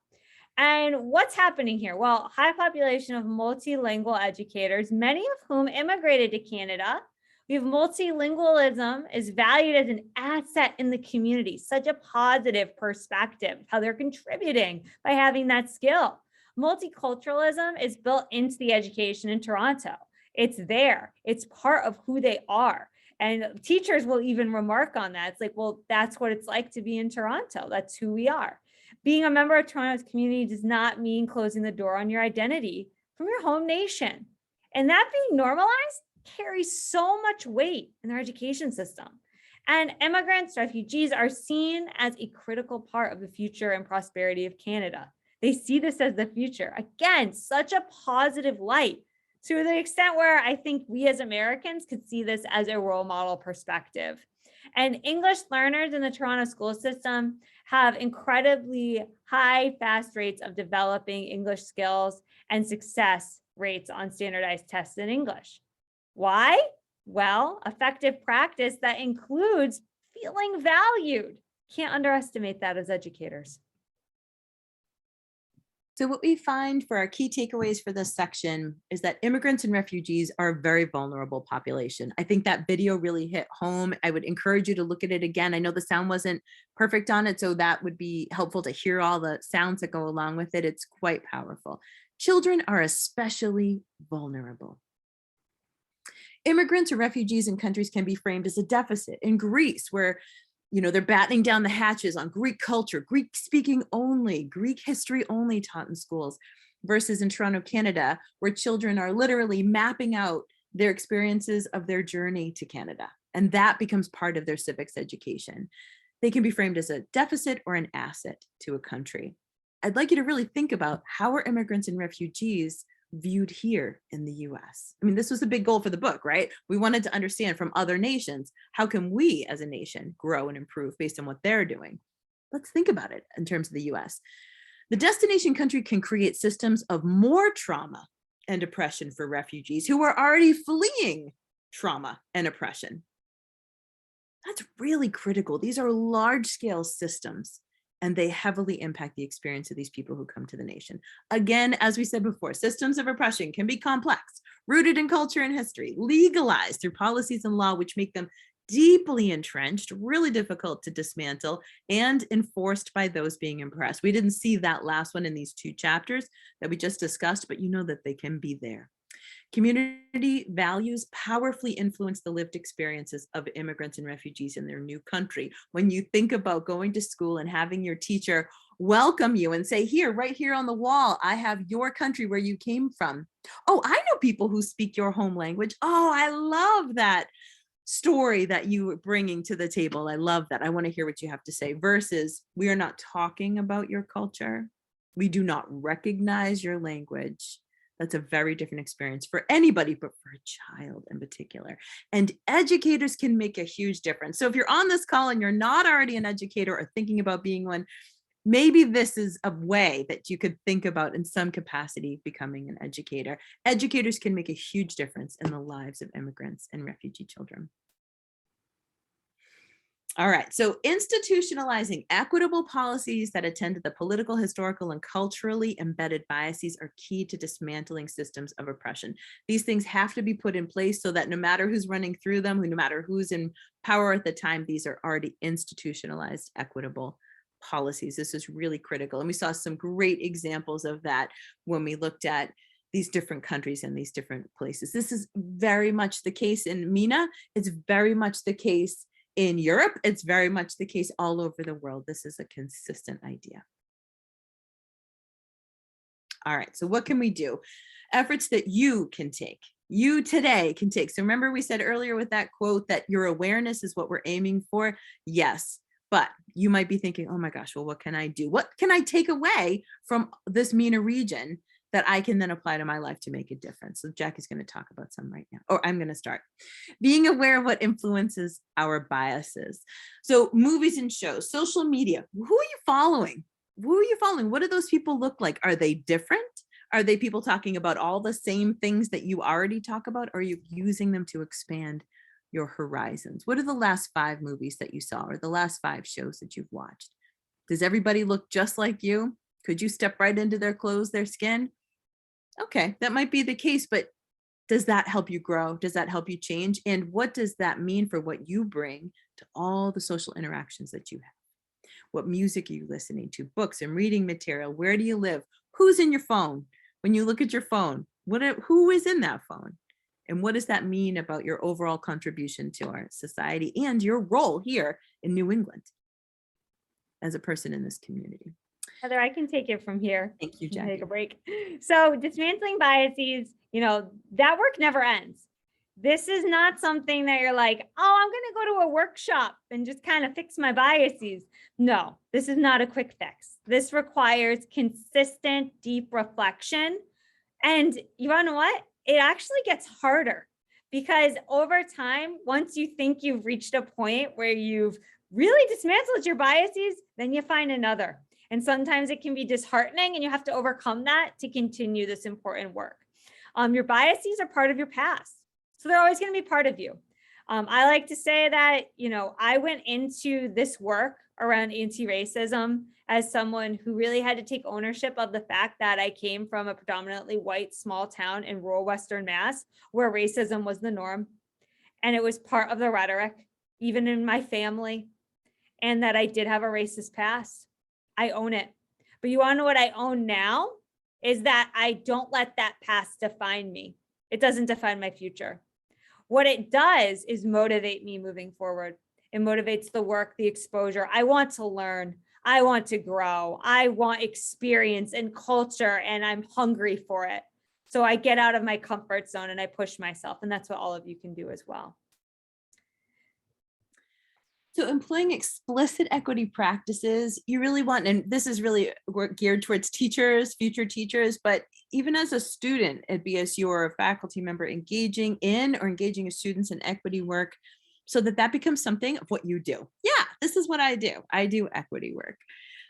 And what's happening here? Well, high population of multilingual educators, many of whom immigrated to Canada. We have multilingualism is valued as an asset in the community, such a positive perspective, how they're contributing by having that skill. Multiculturalism is built into the education in Toronto. It's there, it's part of who they are. And teachers will even remark on that. It's like, well, that's what it's like to be in Toronto. That's who we are. Being a member of Toronto's community does not mean closing the door on your identity from your home nation. And that being normalized carries so much weight in our education system. And immigrants, refugees are seen as a critical part of the future and prosperity of Canada. They see this as the future. Again, such a positive light, to the extent where I think we as Americans could see this as a role model perspective. And English learners in the Toronto school system have incredibly high, fast rates of developing English skills and success rates on standardized tests in English. Why? Well, effective practice that includes feeling valued. Can't underestimate that as educators. So what we find for our key takeaways for this section is that immigrants and refugees are a very vulnerable population. I think that video really hit home. I would encourage you to look at it again. I know the sound wasn't perfect on it, so that would be helpful to hear all the sounds that go along with it. It's quite powerful. Children are especially vulnerable. Immigrants or refugees in countries can be framed as a deficit. In Greece, where they're battening down the hatches on Greek culture, Greek speaking only, Greek history only taught in schools, versus in Toronto, Canada, where children are literally mapping out their experiences of their journey to Canada. And that becomes part of their civics education. They can be framed as a deficit or an asset to a country. I'd like you to really think about how are immigrants and refugees viewed here in the US. I mean, this was the big goal for the book, right? We wanted to understand from other nations, how can we as a nation grow and improve based on what they're doing? Let's think about it in terms of the US. The destination country can create systems of more trauma and oppression for refugees who are already fleeing trauma and oppression. That's really critical. These are large-scale systems, and they heavily impact the experience of these people who come to the nation. Again, as we said before, systems of oppression can be complex, rooted in culture and history, legalized through policies and law, which make them deeply entrenched, really difficult to dismantle, and enforced by those being oppressed. We didn't see that last one in these two chapters that we just discussed, but you know that they can be there. Community values powerfully influence the lived experiences of immigrants and refugees in their new country. When you think about going to school and having your teacher welcome you and say, here, right here on the wall, I have your country where you came from. Oh, I know people who speak your home language. Oh, I love that story that you are bringing to the table. I love that. I want to hear what you have to say. Versus, we are not talking about your culture. We do not recognize your language. That's a very different experience for anybody, but for a child in particular. And educators can make a huge difference. So if you're on this call and you're not already an educator or thinking about being one, maybe this is a way that you could think about in some capacity becoming an educator. Educators can make a huge difference in the lives of immigrants and refugee children. All right, so institutionalizing equitable policies that attend to the political, historical, and culturally embedded biases are key to dismantling systems of oppression. These things have to be put in place so that no matter who's running through them, no matter who's in power at the time, these are already institutionalized, equitable policies. This is really critical. And we saw some great examples of that when we looked at these different countries and these different places. This is very much the case in MENA. It's very much the case in Europe. It's very much the case all over the world. This is a consistent idea. All right, so what can we do? Efforts that you can take. You today can take. So remember we said earlier with that quote that your awareness is what we're aiming for? Yes, but you might be thinking, oh my gosh, well, what can I do? What can I take away from this MENA region that I can then apply to my life to make a difference? So Jackie's going to talk about some right now, or I'm going to start. Being aware of what influences our biases. So movies and shows, social media, who are you following? Who are you following? What do those people look like? Are they different? Are they people talking about all the same things that you already talk about? Or are you using them to expand your horizons? What are the last 5 movies that you saw or the last 5 shows that you've watched? Does everybody look just like you? Could you step right into their clothes, their skin? Okay, that might be the case, but does that help you grow? Does that help you change? And what does that mean for what you bring to all the social interactions that you have? What music are you listening to? Books and reading material? Where do you live? Who's in your phone? When you look at your phone, who is in that phone? And what does that mean about your overall contribution to our society and your role here in New England as a person in this community? Heather, I can take it from here. Thank you, Can Jackie. take a break. So dismantling biases, that work never ends. This is not something that you're like, oh, I'm going to go to a workshop and just kind of fix my biases. No, this is not a quick fix. This requires consistent, deep reflection. And you know what? It actually gets harder because over time, once you think you've reached a point where you've really dismantled your biases, then you find another. And sometimes it can be disheartening and you have to overcome that to continue this important work. Your biases are part of your past. So they're always going to be part of you. I like to say that, I went into this work around anti-racism as someone who really had to take ownership of the fact that I came from a predominantly white small town in rural Western Mass where racism was the norm. And it was part of the rhetoric, even in my family, and that I did have a racist past. I own it. But you want to know what I own now? Is that I don't let that past define me. It doesn't define my future. What it does is motivate me moving forward. It motivates the work, the exposure. I want to learn. I want to grow. I want experience and culture, and I'm hungry for it. So I get out of my comfort zone and I push myself. And that's what all of you can do as well. So employing explicit equity practices, you really want, and this is really geared towards teachers, future teachers, but even as a student at BSU or a faculty member engaging in or engaging with students in equity work, so that becomes something of what you do. Yeah, this is what I do. I do equity work.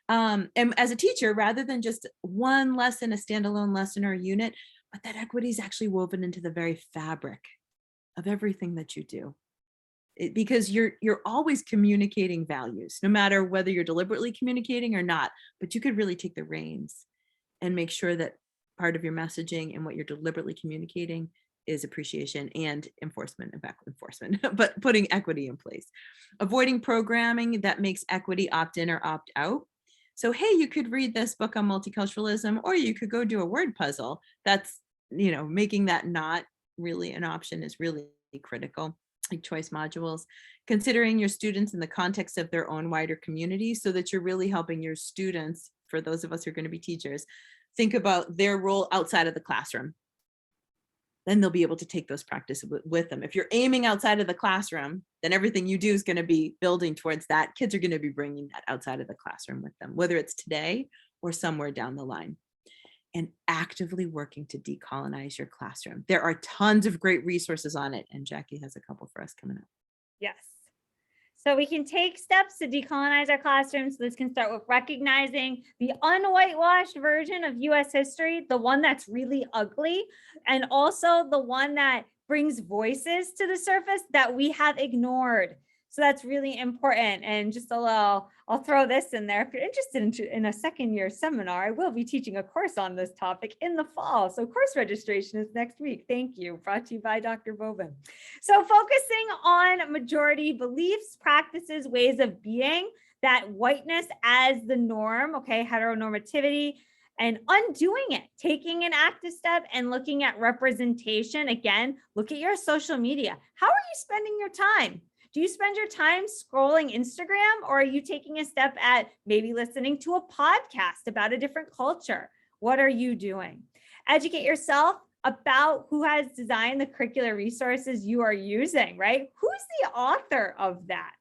And as a teacher, rather than just one lesson, a standalone lesson or a unit, but that equity is actually woven into the very fabric of everything that you do. Because you're always communicating values, no matter whether you're deliberately communicating or not, but you could really take the reins and make sure that part of your messaging and what you're deliberately communicating is appreciation and enforcement, but putting equity in place. Avoiding programming that makes equity opt-in or opt-out. So, hey, you could read this book on multiculturalism, or you could go do a word puzzle. That's, making that not really an option is really critical. Like choice modules, considering your students in the context of their own wider community so that you're really helping your students, for those of us who are going to be teachers, think about their role outside of the classroom. Then they'll be able to take those practices with them. If you're aiming outside of the classroom, then everything you do is going to be building towards that. Kids are going to be bringing that outside of the classroom with them, whether it's today or somewhere down the line. And actively working to decolonize your classroom. There are tons of great resources on it, and Jackie has a couple for us coming up. Yes. So we can take steps to decolonize our classrooms. This can start with recognizing the unwhitewashed version of US history, the one that's really ugly, and also the one that brings voices to the surface that we have ignored. So that's really important. And just I'll throw this in there. If you're interested in a second year seminar, I will be teaching a course on this topic in the fall. So course registration is next week. Thank you. Brought to you by Dr. Bolvin. So focusing on majority beliefs, practices, ways of being, that whiteness as the norm, okay, heteronormativity, and undoing it, taking an active step and looking at representation. Again, look at your social media. How are you spending your time? Do you spend your time scrolling Instagram, or are you taking a step at maybe listening to a podcast about a different culture? What are you doing? Educate yourself about who has designed the curricular resources you are using, right? Who's the author of that?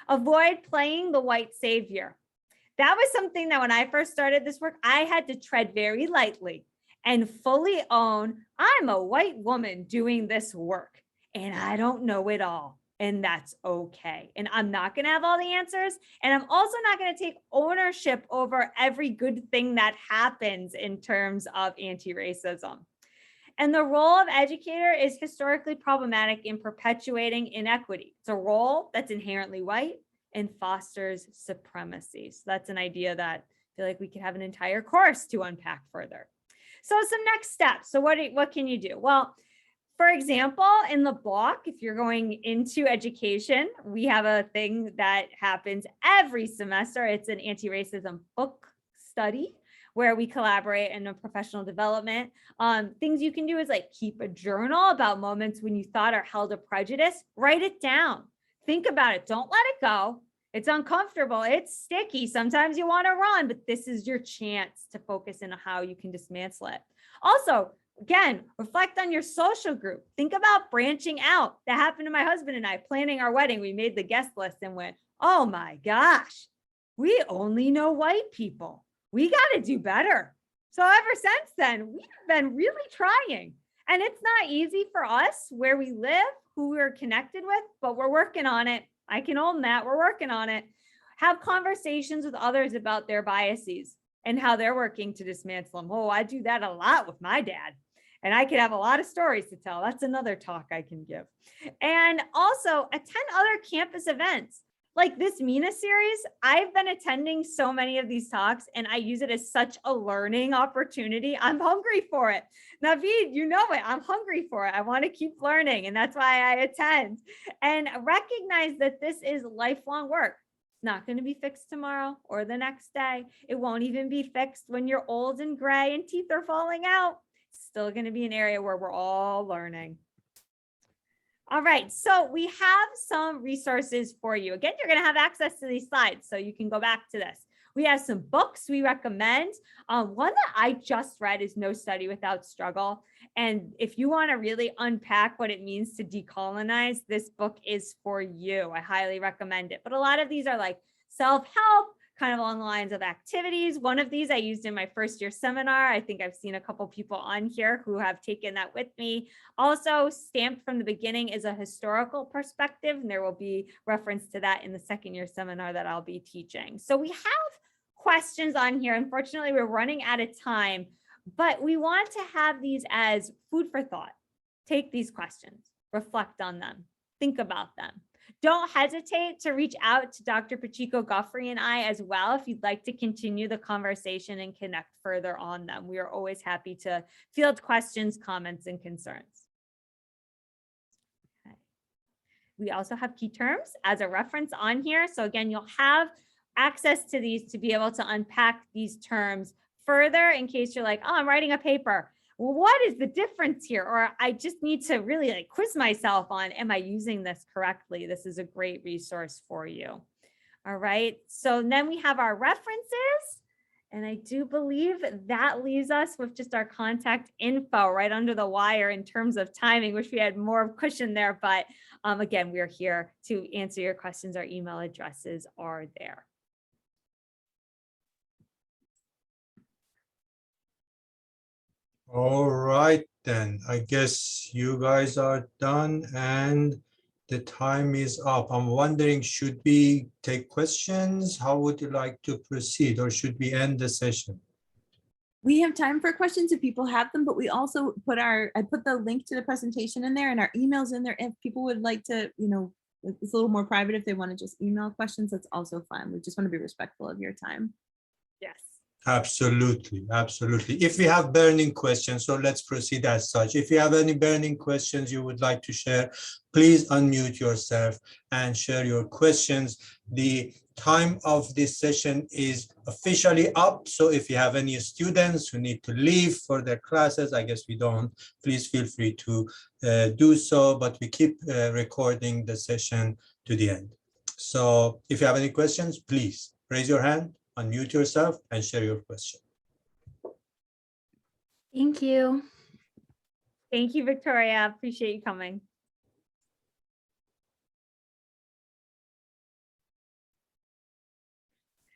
Avoid playing the white savior. That was something that when I first started this work, I had to tread very lightly and fully own, I'm a white woman doing this work and I don't know it all. And that's okay. And I'm not going to have all the answers. And I'm also not going to take ownership over every good thing that happens in terms of anti-racism. And the role of educator is historically problematic in perpetuating inequity. It's a role that's inherently white and fosters supremacy. So that's an idea that I feel like we could have an entire course to unpack further. So some next steps. So what can you do? Well, for example, in the block, if you're going into education, we have a thing that happens every semester. It's an anti-racism book study where we collaborate in a professional development. Things you can do is like keep a journal about moments when you thought or held a prejudice, write it down. Think about it. Don't let it go. It's uncomfortable. It's sticky. Sometimes you want to run, but this is your chance to focus on how you can dismantle it. Also, again, reflect on your social group. Think about branching out. That happened to my husband and I planning our wedding. We made the guest list and went, oh my gosh, we only know white people. We got to do better. So ever since then, we've been really trying. And it's not easy for us where we live, who we're connected with, but we're working on it. I can own that. We're working on it. Have conversations with others about their biases and how they're working to dismantle them. Oh, I do that a lot with my dad. And I could have a lot of stories to tell. That's another talk I can give. And also attend other campus events. Like this MENA series, I've been attending so many of these talks and I use it as such a learning opportunity. I'm hungry for it. Naveed, you know it. I'm hungry for it. I want to keep learning and that's why I attend. And recognize that this is lifelong work. It's not going to be fixed tomorrow or the next day. It won't even be fixed when you're old and gray and teeth are falling out. It's still going to be an area where we're all learning. All right, so we have some resources for you. Again, you're going to have access to these slides, so you can go back to this. We have some books we recommend. One that I just read is No Study Without Struggle. And if you want to really unpack what it means to decolonize, this book is for you. I highly recommend it. But a lot of these are like self-help, kind of along the lines of activities. One of these I used in my first year seminar. I think I've seen a couple people on here who have taken that with me. Also, Stamped from the Beginning is a historical perspective, and there will be reference to that in the second year seminar that I'll be teaching. So we have questions on here. Unfortunately, we're running out of time, but we want to have these as food for thought. Take these questions, reflect on them, think about them. Don't hesitate to reach out to Dr. Pacheco-Guffrey and I as well if you'd like to continue the conversation and connect further on them. We are always happy to field questions, comments, and concerns. Okay. We also have key terms as a reference on here. So again, you'll have access to these to be able to unpack these terms further in case you're like, oh, I'm writing a paper. Well, what is the difference here? Or I just need to really like quiz myself on, am I using this correctly? This is a great resource for you. All right. So then we have our references. And I do believe that leaves us with just our contact info right under the wire in terms of timing. Wish we had more cushion there, but again, we're here to answer your questions. Our email addresses are there. All right, then I guess you guys are done and the time is up. I'm wondering, should we take questions? How would you like to proceed, or should we end the session? We have time for questions if people have them, but we also put I put the link to the presentation in there and our emails in there. If people would like to, you know, it's a little more private. If they want to just email questions, that's also fine. We just want to be respectful of your time. Yes. Absolutely, absolutely. If we have burning questions, so let's proceed as such. If you have any burning questions you would like to share, please unmute yourself and share your questions. The time of this session is officially up. So if you have any students who need to leave for their classes, I guess we don't, please feel free to do so, but we keep recording the session to the end. So if you have any questions, please raise your hand, unmute yourself and share your question. Thank you. Thank you, Victoria. Appreciate you coming.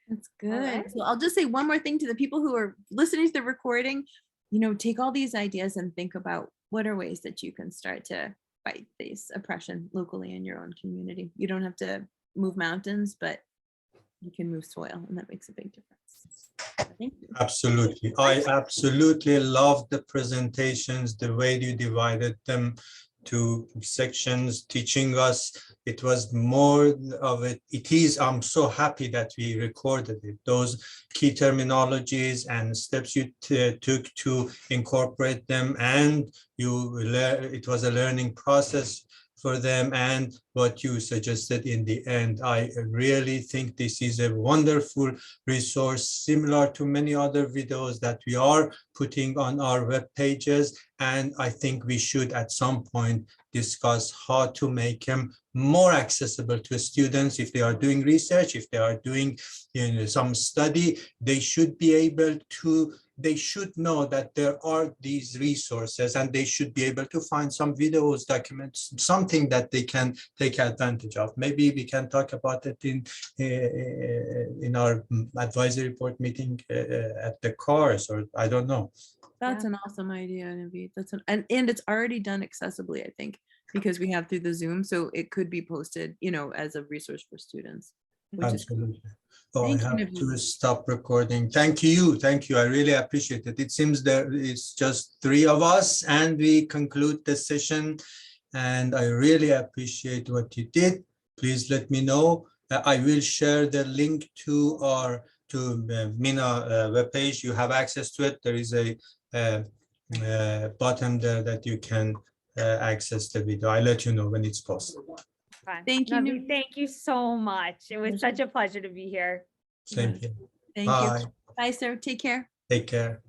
That's All good. right. So I'll just say one more thing to the people who are listening to the recording. You know, take all these ideas and think about what are ways that you can start to fight this oppression locally in your own community. You don't have to move mountains, but you can move soil, and that makes a big difference. Thank you. Absolutely. I absolutely love the presentations, the way you divided them to sections, teaching us. It was more of it. It is, I'm so happy that we recorded it. Those key terminologies and steps you took to incorporate them, and it was a learning process for them, and what you suggested in the end. I really think this is a wonderful resource, similar to many other videos that we are putting on our web pages. And I think we should at some point discuss how to make them more accessible to students. If they are doing research, if they are doing some study, they should be able to, they should know that there are these resources, and they should be able to find some videos, documents, something that they can take advantage of. Maybe we can talk about it in our advisory board meeting at the course, or I don't know. That's an awesome idea, Naveed. And it's already done accessibly, I think, because we have through the Zoom, so it could be posted, you know, as a resource for students. Absolutely. Oh, I Thank you, have Naveed. to stop recording. Thank you. Thank you. I really appreciate it. It seems there is just 3 of us, and we conclude the session. And I really appreciate what you did. Please let me know. I will share the link to our MENA webpage. You have access to it. There is a button there that you can access the video. I'll let you know when it's possible. Okay. Thank you, Naveed, Naveed. thank you so much. It was Pleasure. such a pleasure to be here. Same here. Thank Bye. you. Bye, sir. Take care. Take care.